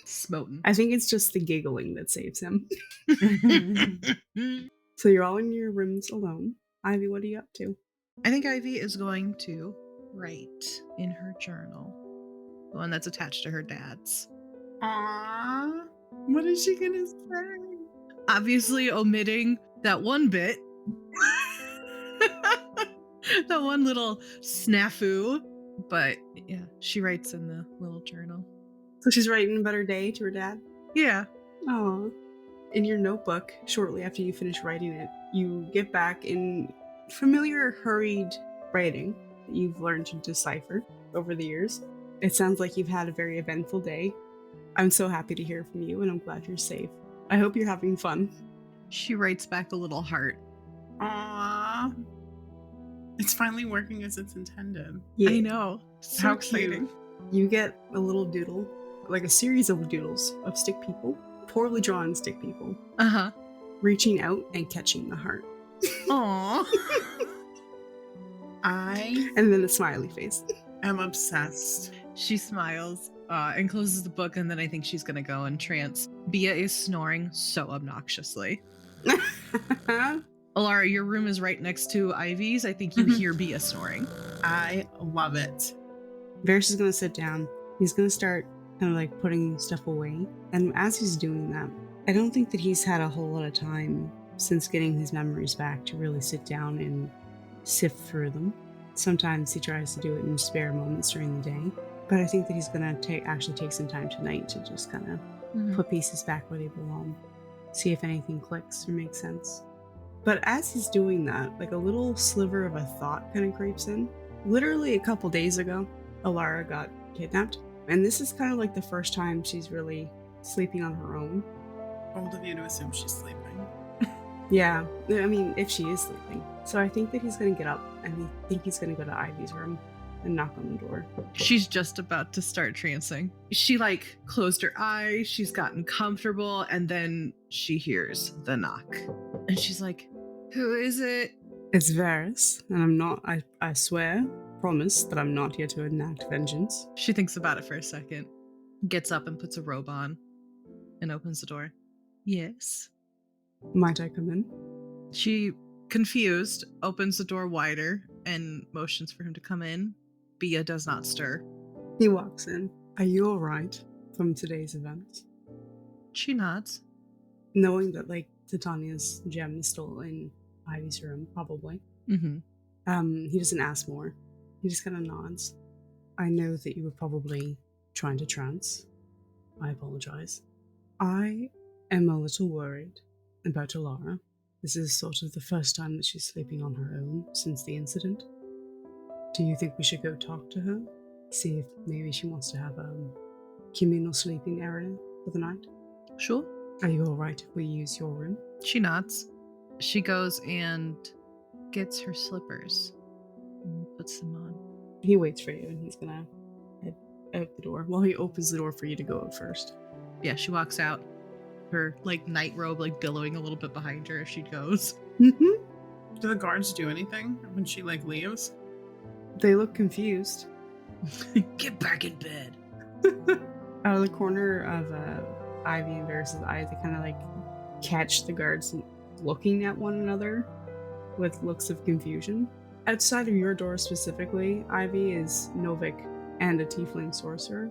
Smoten. I think it's just the giggling that saves him. So you're all in your rooms alone. Ivy, what are you up to? I think Ivy is going to write in her journal, the one that's attached to her dad's. Aww. What is she gonna say? Obviously omitting that one bit. That one little snafu But yeah, she writes in the little journal. So she's writing about her day to her dad? Yeah. Oh. In your notebook, shortly after you finish writing it, you get back in familiar, hurried writing that you've learned to decipher over the years. It sounds like you've had a very eventful day. I'm so happy to hear from you, and I'm glad you're safe. I hope you're having fun. She writes back a little heart. Aww. It's finally working as it's intended. Yeah. I know. So How exciting. cute. You get a little doodle, like a series of doodles of stick people, poorly drawn stick people, Uh-huh. reaching out and catching the heart. Aww. I And then a smiley face. am obsessed. She smiles and closes the book, and then I think she's gonna go in trance. Bia is snoring so obnoxiously. Alara, your room is right next to Ivy's. I think you hear Bia snoring. I love it. Varys is going to sit down. He's going to start kind of like putting stuff away. And as he's doing that, I don't think that he's had a whole lot of time since getting his memories back to really sit down and sift through them. Sometimes he tries to do it in spare moments during the day. But I think that he's going to actually take some time tonight to just kind of put pieces back where they belong. See if anything clicks or makes sense. But as he's doing that, like a little sliver of a thought kind of creeps in. Literally a couple days ago, Alara got kidnapped. And this is kind of like the first time she's really sleeping on her own. Bold of you to assume she's sleeping. Yeah, I mean, if she is sleeping. So I think that he's going to get up and I think he's going to go to Ivy's room and knock on the door. She's just about to start trancing. She like closed her eyes, she's gotten comfortable, and then she hears the knock. And she's like, who is it? It's Varys, and I'm not, I swear, promise that I'm not here to enact vengeance. She thinks about it for a second, gets up and puts a robe on, and opens the door. Yes. Might I come in? She, confused, opens the door wider and motions for him to come in. Bia does not stir. He walks in. Are you alright from today's events? She nods. Knowing that, like, Titania's gem is still in Ivy's room, probably. He doesn't ask more. He just kind of nods. I know that you were probably trying to trance. I apologize. I am a little worried about Alara. This is sort of the first time that she's sleeping on her own since the incident. Do you think we should go talk to her? See if maybe she wants to have a communal sleeping area for the night? Sure. Are you alright if we use your room? She nods. She goes and gets her slippers and puts them on. He waits for you and he's gonna head out the door. Well, he opens the door for you to go out first. Yeah, she walks out. Her like night robe like billowing a little bit behind her as she goes. Mm-hmm. Do the guards do anything when she like leaves? They look confused. Get back in bed. Out of the corner of Ivy and Varys' eyes, they kind of like catch the guards looking at one another with looks of confusion. Outside of your door specifically, Ivy, is Novik and a tiefling sorcerer.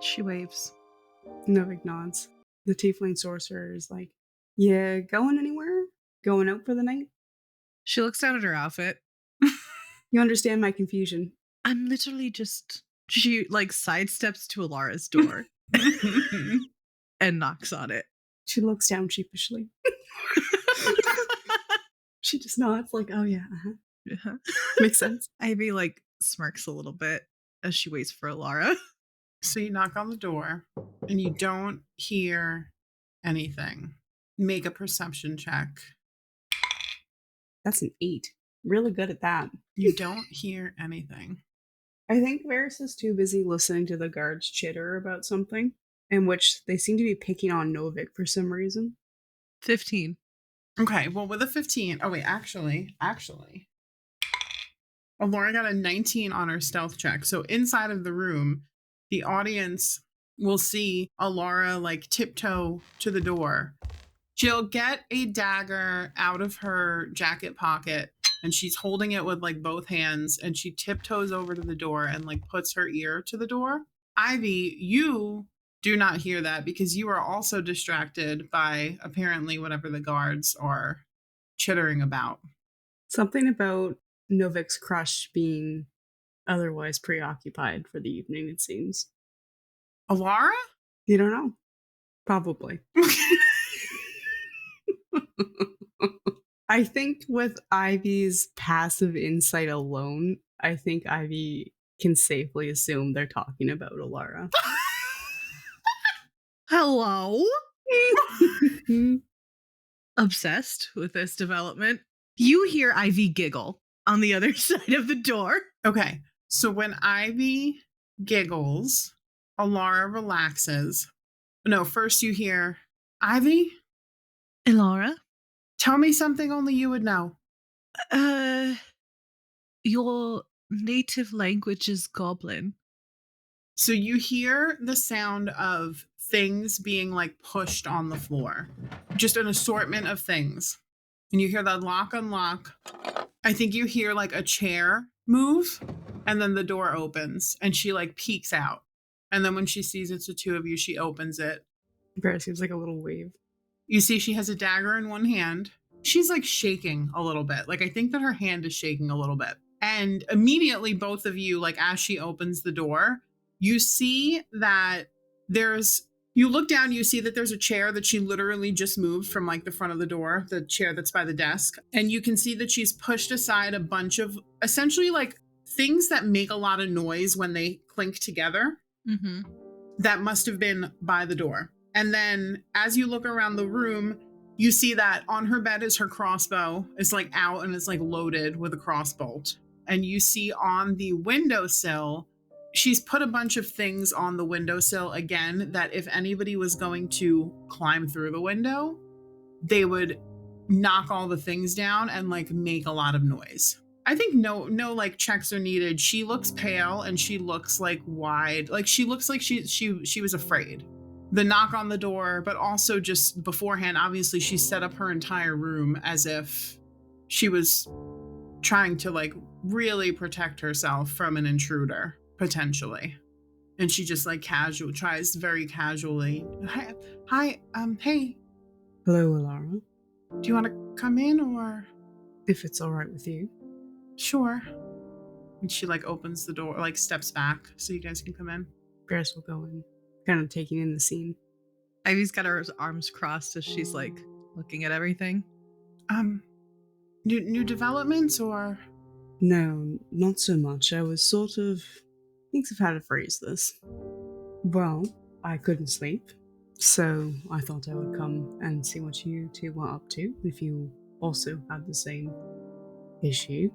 She waves. Novik nods. The tiefling sorcerer is like, yeah, going anywhere? Going out for the night? She looks down at her outfit. You understand my confusion. I'm literally just... She like sidesteps to Alara's door and knocks on it. She looks down sheepishly. She just nods like, oh yeah, Yeah. makes sense. Ivy like smirks a little bit as she waits for Alara. So you knock on the door and you don't hear anything. Make a perception check. That's an 8. Really good at that. You don't hear anything. I think Varys is too busy listening to the guards chitter about something, in which they seem to be picking on Novik for some reason. 15. Okay, well with a 15. Oh wait, actually. Laura got a 19 on her stealth check. So inside of the room, the audience will see Alara like tiptoe to the door. She'll get a dagger out of her jacket pocket and she's holding it with like both hands and she tiptoes over to the door and like puts her ear to the door. Ivy, you do not hear that because you are also distracted by apparently whatever the guards are chittering about. Something about Novik's crush being otherwise preoccupied for the evening, it seems. Alara? You don't know. Probably. I think with Ivy's passive insight alone, I think Ivy can safely assume they're talking about Alara. Hello? Obsessed with this development. You hear Ivy giggle on the other side of the door. Okay, so when Ivy giggles, Alara relaxes. No, first you hear, Ivy, Elara? tell me something only you would know. Your native language is Goblin. So you hear the sound of things being like pushed on the floor, just an assortment of things. And you hear that lock unlock. I think you hear like a chair move, and then the door opens and she like peeks out. And then when she sees it's the two of you, she opens it. Bear seems like a little wave. You see she has a dagger in one hand. She's like shaking a little bit. Like I think that her hand is shaking a little bit. And immediately both of you, like as she opens the door, you see that you look down, you see that there's a chair that she literally just moved from like the front of the door, the chair that's by the desk. And you can see that she's pushed aside a bunch of essentially like things that make a lot of noise when they clink together. Mm-hmm. That must have been by the door. And then as you look around the room, you see that on her bed is her crossbow. It's like out and it's like loaded with a crossbolt. And you see on the windowsill, she's put a bunch of things on the windowsill again that if anybody was going to climb through the window, they would knock all the things down and like make a lot of noise. I think no like checks are needed. She looks pale and she looks like wide. Like she looks like she was afraid. The knock on the door, but also just beforehand, obviously she set up her entire room as if she was trying to like really protect herself from an intruder, potentially. And she just like tries very casually. Hi, hey. Hello, Alara. Do you want to come in or? If it's all right with you. Sure. And she like opens the door, like steps back so you guys can come in. Bears will go in, kind of taking in the scene. Ivy's got her arms crossed as she's like looking at everything. New developments or? No, not so much. I was sort of thinks of how to phrase this. Well, I couldn't sleep, so I thought I would come and see what you two were up to, if you also had the same issue.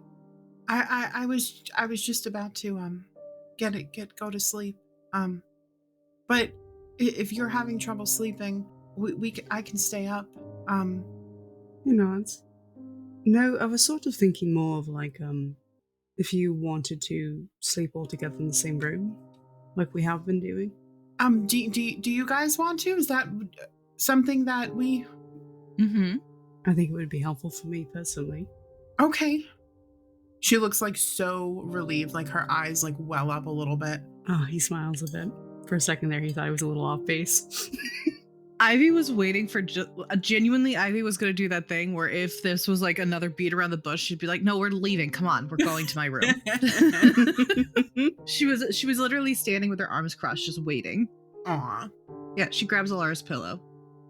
I was just about to go to sleep. But if you're having trouble sleeping, I can stay up. No, I was sort of thinking more of like if you wanted to sleep all together in the same room, like we have been doing. Do you guys want to? Is that something that we? Mm-hmm. I think it would be helpful for me personally. Okay. She looks like so relieved, like her eyes like well up a little bit. Oh, he smiles a bit. For a second there, he thought he was a little off base. Ivy was waiting for genuinely. Ivy was going to do that thing where if this was like another beat around the bush, she'd be like, "No, we're leaving. Come on, we're going to my room." She was literally standing with her arms crossed, just waiting. Aw. Yeah, she grabs Alara's pillow.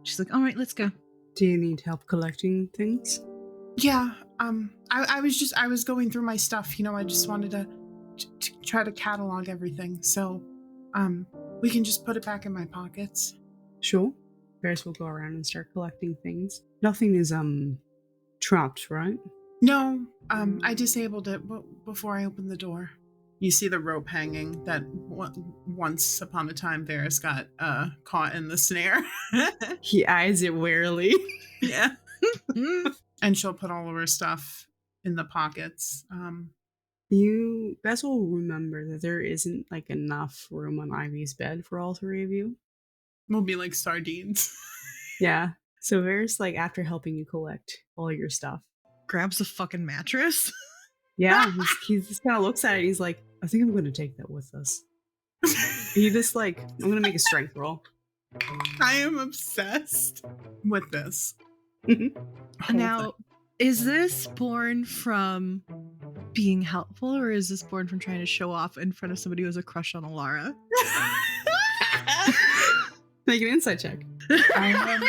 She's like, "All right, let's go." Do you need help collecting things? Yeah. I was going through my stuff. I just wanted to try to catalog everything. So, we can just put it back in my pockets. Sure. Bears will go around and start collecting things. Nothing is trapped, right? No, I disabled it before I opened the door. You see the rope hanging that once upon a time Varys got caught in the snare. He eyes it warily. Yeah. And she'll put all of her stuff in the pockets. You guys will remember that there isn't like enough room on Ivy's bed for all three of you. We'll be like sardines. Yeah. So Varys, like, after helping you collect all your stuff, grabs a fucking mattress. Yeah, he just kind of looks at it. He's like, I think I'm going to take that with us. He just like, I'm going to make a strength roll. I am obsessed with this. Now, Is this born from being helpful, or is this born from trying to show off in front of somebody who has a crush on Alara? Make an insight check. I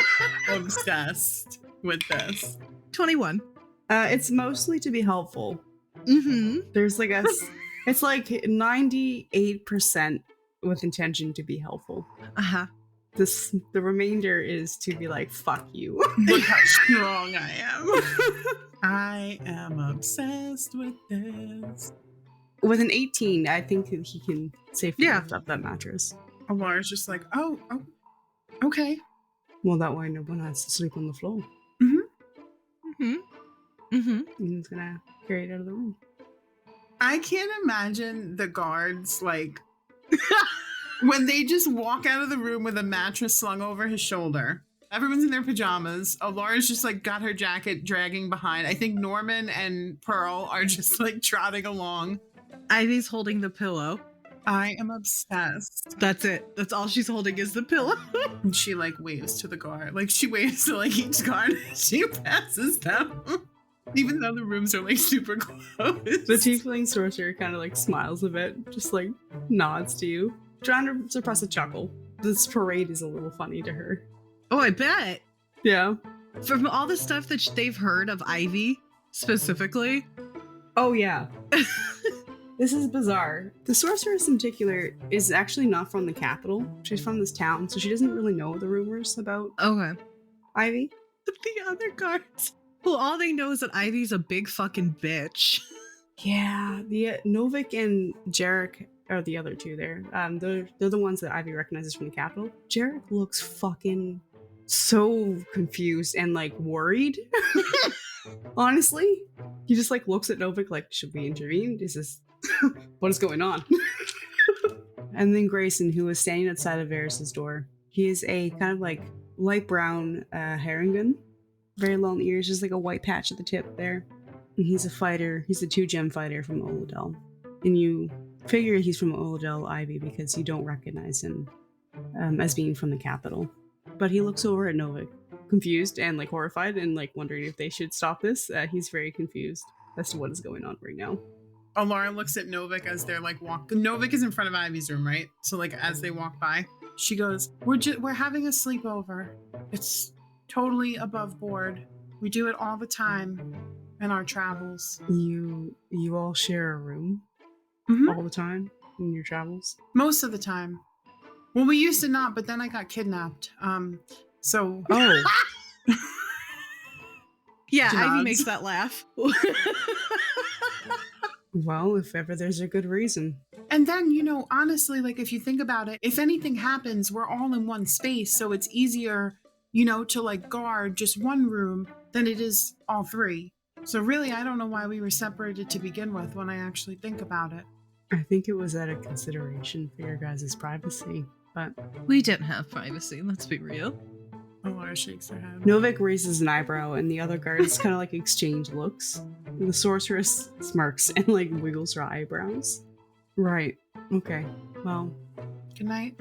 am obsessed with this. 21. It's mostly to be helpful. Mm-hmm. There's like it's like 98% with intention to be helpful. Uh-huh. The remainder is to be like, fuck you. Look how strong I am. I am obsessed with this. With an 18, I think he can safely lift up that mattress. Alara's just like, oh, okay. Well, that way no one has to sleep on the floor. Mm-hmm. Mm-hmm. Mm-hmm. And he's gonna carry it out of the room. I can't imagine the guards, like, when they just walk out of the room with a mattress slung over his shoulder. Everyone's in their pajamas. Alara's just, like, got her jacket dragging behind. I think Norman and Pearl are just, like, trotting along. Ivy's holding the pillow. I am obsessed. That's it. That's all she's holding is the pillow. And she, like, waves to the guard. Like, she waves to, like, each guard. She passes them. Even though the rooms are, like, super close. The tiefling sorcerer kind of, like, smiles a bit, just, like, nods to you, trying to suppress a chuckle. This parade is a little funny to her. Oh, I bet. Yeah. From all the stuff that they've heard of Ivy, specifically. Oh, yeah. This is bizarre. The sorceress in particular is actually not from the capital. She's from this town, so she doesn't really know the rumors about Okay. Ivy. The other guards. Well, all they know is that Ivy's a big fucking bitch. Yeah, the Novik and Jarek are the other two there. They're the ones that Ivy recognizes from the capital. Jarek looks fucking so confused and like worried. Honestly, he just like looks at Novik like, should we intervene? Is this what is going on? And then Grayson, who is standing outside of Varys's door. He is a kind of like light brown Harengon. Very long ears, just like a white patch at the tip there. And he's a fighter. He's a 2-gem fighter from Oladell. And you figure he's from Oladell Ivy because you don't recognize him as being from the capital. But he looks over at Novik, confused and like horrified and like wondering if they should stop this. He's very confused as to what is going on right now. Alara looks at Novik as they're like walking. Novik is in front of Ivy's room, right? So like as they walk by, she goes, "We're having a sleepover. It's totally above board. We do it all the time in our travels." You all share a room all the time in your travels? Most of the time. Well, we used to not, but then I got kidnapped. So Oh. Yeah, Nods. Ivy makes that laugh. Well, if ever there's a good reason. And then, you know, honestly, like if you think about it, if anything happens, we're all in one space, so it's easier, you know, to like guard just one room than it is all three. So really, I don't know why we were separated to begin with when I actually think about it. I think it was out of consideration for your guys' privacy, but We didn't have privacy, let's be real. Alara shakes her head. Novik raises an eyebrow and the other guards kind of like exchange looks. The sorceress smirks and like wiggles her eyebrows. Right. Okay. Well, Good night.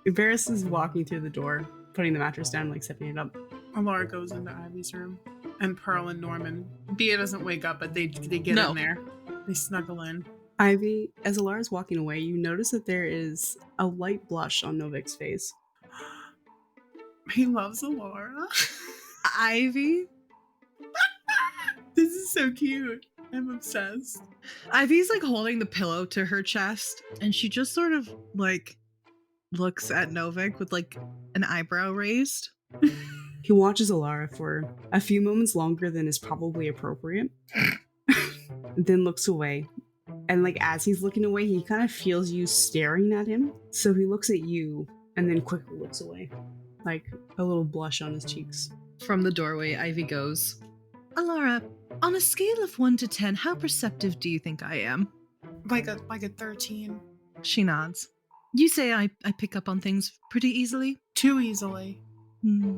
Varys is walking through the door, putting the mattress down, like setting it up. Alara goes into Ivy's room. And Pearl and Norman. Bea doesn't wake up, but they get No. in there. They snuggle in. Ivy, as Alara's walking away, you notice that there is a light blush on Novik's face. He loves Alara. Ivy? This is so cute. I'm obsessed. Ivy's like holding the pillow to her chest, and she just sort of like looks at Novik with like an eyebrow raised. He watches Alara for a few moments longer than is probably appropriate, then looks away. And like as he's looking away, he kind of feels you staring at him. So he looks at you and then quickly looks away, like a little blush on his cheeks. From the doorway, Ivy goes, Alara, on a scale of 1 to 10, how perceptive do you think I am? Like a 13. She nods. You say I pick up on things pretty easily? Too easily. Hmm.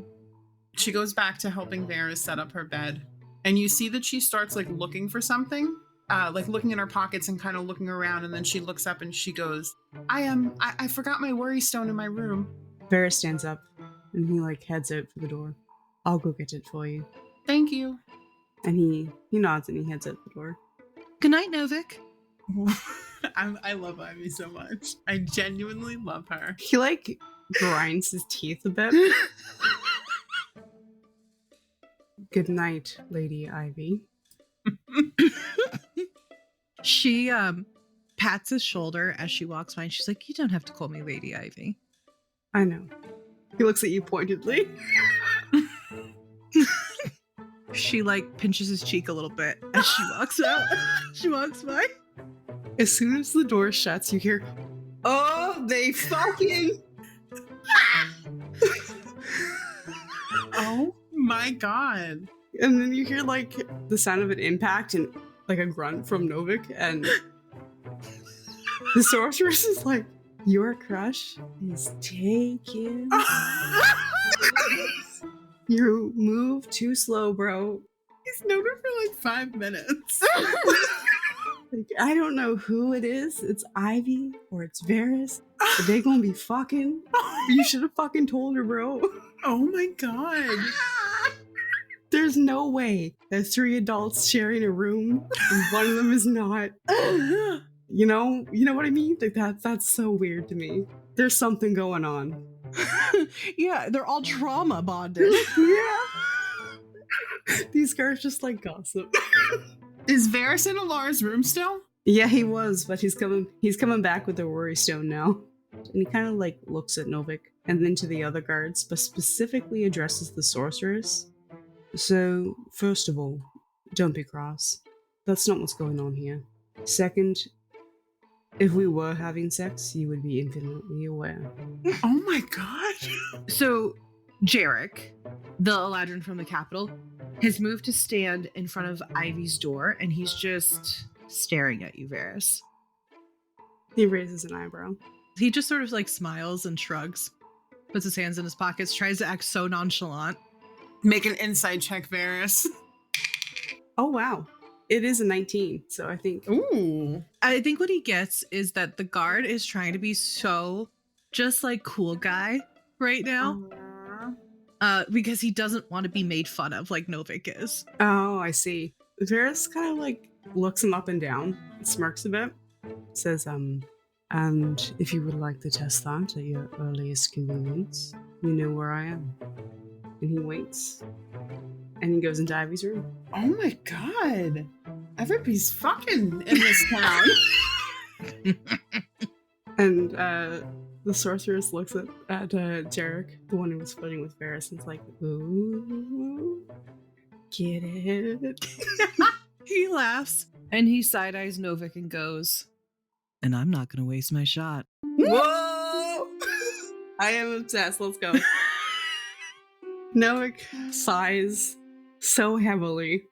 She goes back to helping Varys set up her bed. And you see that she starts like looking for something, like looking in her pockets and kind of looking around. And then she looks up and she goes, I forgot my worry stone in my room. Varys stands up and he like heads out for the door. I'll go get it for you. Thank you. And he nods and he heads out the door. Good night, Novik. I love Ivy so much. I genuinely love her. He like grinds his teeth a bit. Good night, Lady Ivy. She pats his shoulder as she walks by and she's like, you don't have to call me Lady Ivy. I know. He looks at you pointedly. She like pinches his cheek a little bit as she walks out. She walks by. As soon as the door shuts, you hear, "Oh, they fucking!" Oh my god. And then you hear like the sound of an impact and like a grunt from Novik, and the sorceress is like, "Your crush is taken. You move too slow, bro." He's known her for like 5 minutes. Like, I don't know who it is. It's Ivy or it's Varys. But they gonna be fucking. You should have fucking told her, bro. Oh my god. There's no way that 3 adults sharing a room and one of them is not. You know what I mean? Like that's so weird to me. There's something going on. Yeah, they're all trauma bonded. Yeah. These guys just like gossip. Is Varys in Alara's room still? Yeah, he was, but he's coming back with the worry stone now. And he kind of like looks at Novik and then to the other guards, but specifically addresses the sorceress. So, first of all, don't be cross. That's not what's going on here. Second, if we were having sex, you would be infinitely aware. Oh my god. So, Jarek, the Eladrin from the capital, has moved to stand in front of Ivy's door, and he's just staring at you, Varys. He raises an eyebrow. He just sort of like smiles and shrugs, puts his hands in his pockets, tries to act so nonchalant. Make an insight check, Varys. Oh, wow. It is a 19, so I think... Ooh. I think what he gets is that the guard is trying to be so just like cool guy right now. Because he doesn't want to be made fun of like Novik is. Oh, I see. Varys kind of like looks him up and down, smirks a bit, says, and if you would like to test that at your earliest convenience, you know where I am. And he waits. And he goes into Ivy's room. Oh my god. Everybody's fucking in this town. And the sorceress looks at Jarek, the one who was flirting with Varys, and is like, ooh, get it? He laughs and he side-eyes Novik and goes, and I'm not going to waste my shot. Whoa! I am obsessed. Let's go. Novik sighs so heavily.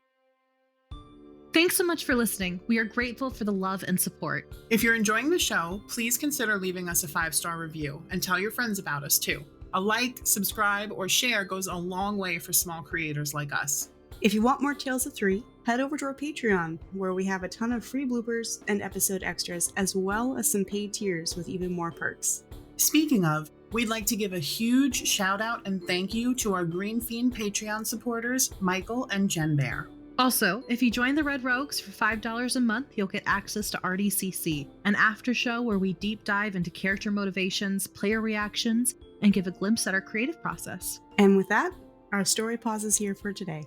Thanks so much for listening. We are grateful for the love and support. If you're enjoying the show, please consider leaving us a 5-star review and tell your friends about us too. A like, subscribe, or share goes a long way for small creators like us. If you want more Tales of 3, head over to our Patreon, where we have a ton of free bloopers and episode extras, as well as some paid tiers with even more perks. Speaking of, we'd like to give a huge shout out and thank you to our Green Fiend Patreon supporters, Michael and Jen Bear. Also, if you join the Red Rogues for $5 a month, you'll get access to RDCC, an after show where we deep dive into character motivations, player reactions, and give a glimpse at our creative process. And with that, our story pauses here for today.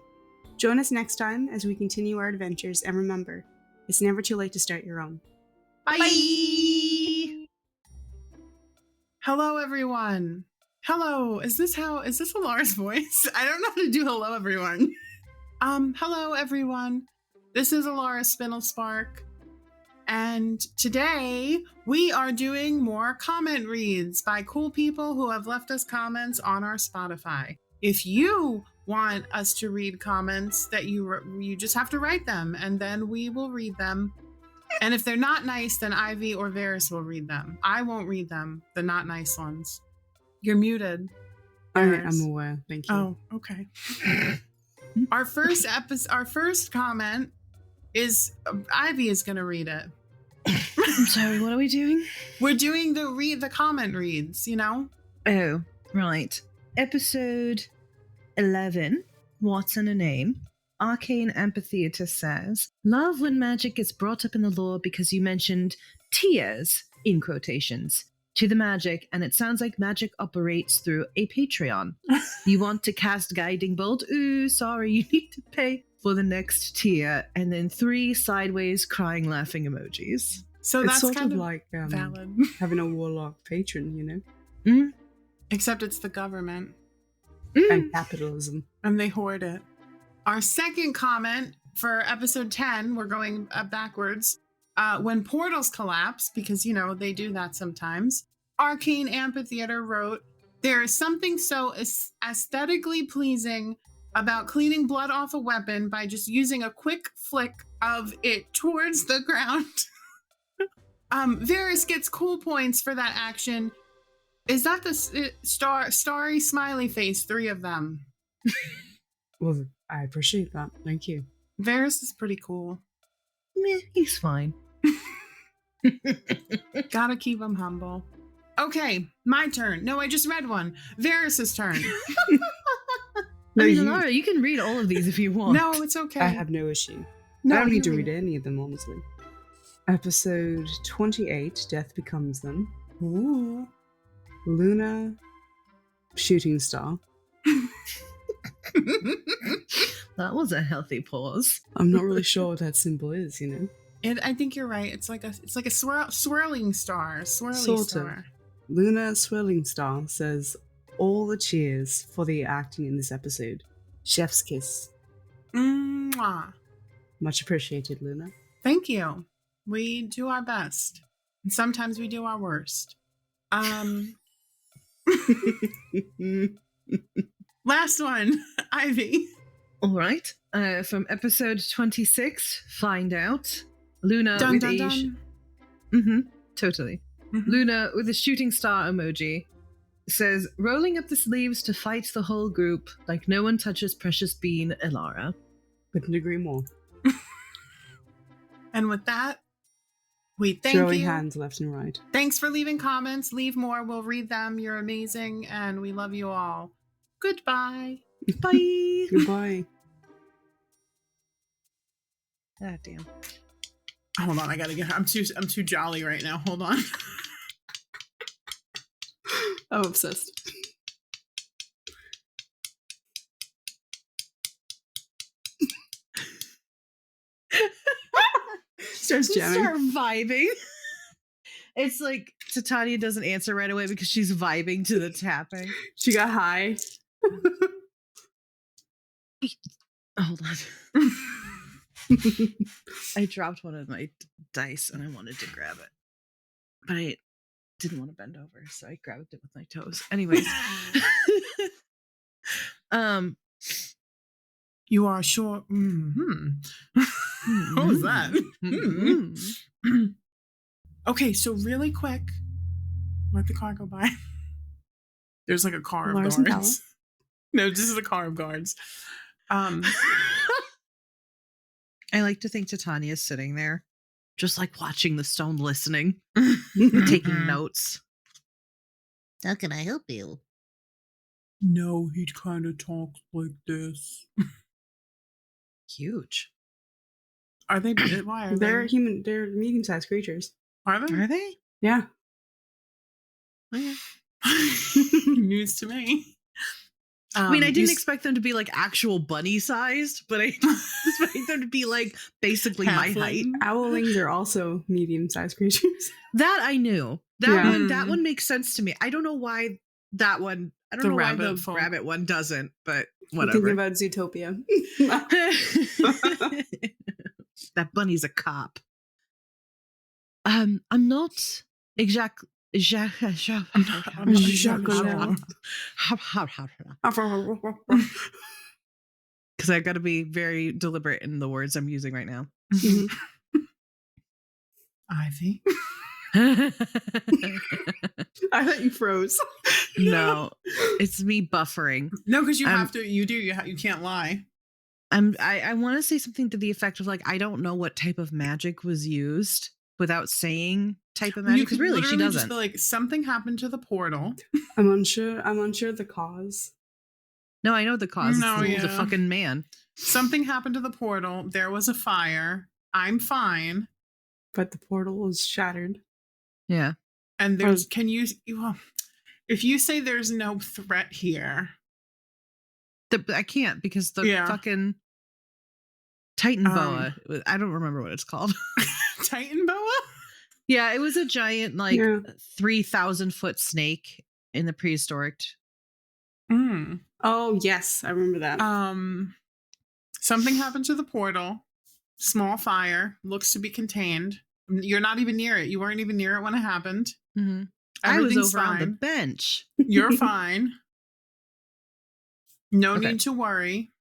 Join us next time as we continue our adventures, and remember, it's never too late to start your own. Bye! Bye. Hello, everyone. Hello. Is this Alara's voice? I don't know how to do hello, everyone. Hello, everyone. This is Alara Spindlespark. And today we are doing more comment reads by cool people who have left us comments on our Spotify. If you want us to read comments, that you just have to write them and then we will read them. And if they're not nice, then Ivy or Varys will read them. I won't read them, the not nice ones. You're muted. I'm aware. Thank you. Oh, okay. Our first comment is Ivy is going to read it. I'm sorry, what are we doing? We're doing the comment reads, you know? Oh, right. Episode 11, What's in a Name? Arcane Amphitheater says, love when magic is brought up in the lore because you mentioned tiers, in quotations, to the magic, and it sounds like magic operates through a Patreon. You want to cast Guiding Bolt? Ooh, sorry, you need to pay for the next tier. And then 3 sideways crying laughing emojis. So It's that's sort kind of like valid. having a warlock patron, you know? Mm, Except it's the government. And capitalism. And they hoard it. Our second comment for episode 10, we're going backwards. When portals collapse, because, you know, they do that sometimes, Arcane Amphitheater wrote, there is something so aesthetically pleasing about cleaning blood off a weapon by just using a quick flick of it towards the ground. Varys gets cool points for that action. Is that the starry smiley face? 3 of them. Well, I appreciate that. Thank you. Varys is pretty cool. meh, he's fine. Gotta keep him humble. Okay, my turn. No, I just read one. Varys' turn. No, I mean, Laura, you can read all of these if you want. No, it's okay. I have no issue. No, I don't you need to read read any of them, honestly. Episode 28, Death Becomes Them. Ooh. Luna, Shooting Star. That was a healthy pause. I'm not really sure what that symbol is, you know? I think you're right. It's like a swirling star. Swirly Sort of. star. Luna Swirling Star says, all the cheers for the acting in this episode. Chef's kiss. Mwah. Much appreciated, Luna. Thank you. We do our best. And sometimes we do our worst. Last one, Ivy. All right. From episode 26, Find Out. Luna Dun with dun a... dun. Totally. Mhm. Luna with a shooting star emoji says, rolling up the sleeves to fight the whole group like no one touches precious bean Elara. Couldn't agree more. And with that, we thank Throwing you. hands left and right. Thanks for leaving comments. Leave more. We'll read them. You're amazing. And we love you all. Goodbye. Bye. Goodbye. Ah, damn. Hold on. I gotta get. I'm too jolly right now. Hold on. I'm obsessed. Starts jamming. Start vibing. It's like Titania doesn't answer right away because she's vibing to the tapping. She got high. Hold on. I dropped one of my dice and I wanted to grab it, but I didn't want to bend over, so I grabbed it with my toes. Anyways, You are sure. What was that? Okay, so really quick, let the car go by. There's like a car of Lars and guards. No, this is a car of guards. I like to think Titania's sitting there, just like watching the stone, listening, taking notes. How can I help you? No, he kind of talks like this. Huge. Are they? Why are They're they? human. They're medium-sized creatures. Are they? Are they? Yeah. News to me. I mean, I you didn't s- expect them to be like actual bunny sized, but I expect them to be like basically my height. halfling. Owlings are also medium-sized creatures. That I knew. That Yeah. that one makes sense to me. I don't know why that one. I don't The know why rabbit the folk. rabbit one doesn't, but I'm thinking whatever. about Zootopia. That bunny's a cop. I'm not exactly. Because I got to be very deliberate in the words I'm using right now. Ivy. I thought you froze. No, it's me buffering. No, because you I'm- have to. You do. You can't lie. I want to say something to the effect of like I don't know what type of magic was used without saying type of magic, because really she literally just doesn't. be like, something happened to the portal. I'm unsure of the cause. No, I know the cause. No, It's the yeah. fucking man. Something happened to the portal. There was a fire. I'm fine. But the portal is shattered. Yeah. And there's, if you say there's no threat here. I can't because the fucking Titan boa. I don't remember what it's called. Titan boa? Yeah, it was a giant, 3,000-foot snake in the prehistoric. Oh, yes. I remember that. Something happened to the portal. Small fire. Looks to be contained. You're not even near it. You weren't even near it when it happened. Mm-hmm. I was over on the bench. You're fine. No need to worry.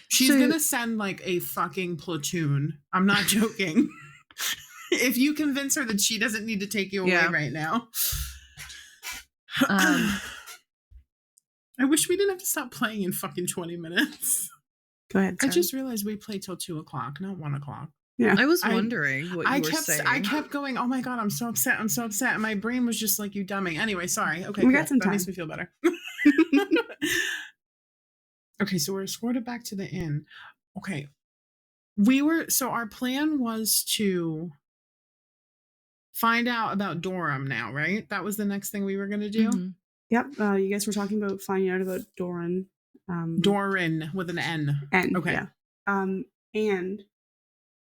She's going to send a fucking platoon. I'm not joking. If you convince her that she doesn't need to take you away right now. I wish we didn't have to stop playing in fucking 20 minutes. Go ahead. I just realized we played till 2:00, not 1:00. Yeah. I was wondering what you were saying. I kept going, oh my God, I'm so upset. I'm so upset. And my brain was just like, you dummy. Anyway, sorry. Okay, we got some time. That makes me feel better. Okay, so we're escorted back to the inn. Okay. Our plan was to find out about Dorum now, right? That was the next thing we were going to do? Mm-hmm. Yep. You guys were talking about finding out about Doran. Doran with an N. N. Okay. Yeah. And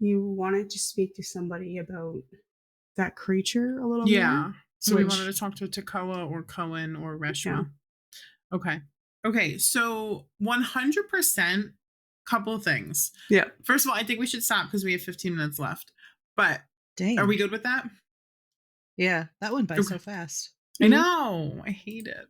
you wanted to speak to somebody about that creature a little more? Yeah. So we wanted to talk to Takoa or Cohen or Reshma. Yeah. Okay. So 100%, couple of things. Yeah. First of all, I think we should stop because we have 15 minutes left. But dang. Are we good with that? Yeah. That went by so fast. I know. I hate it.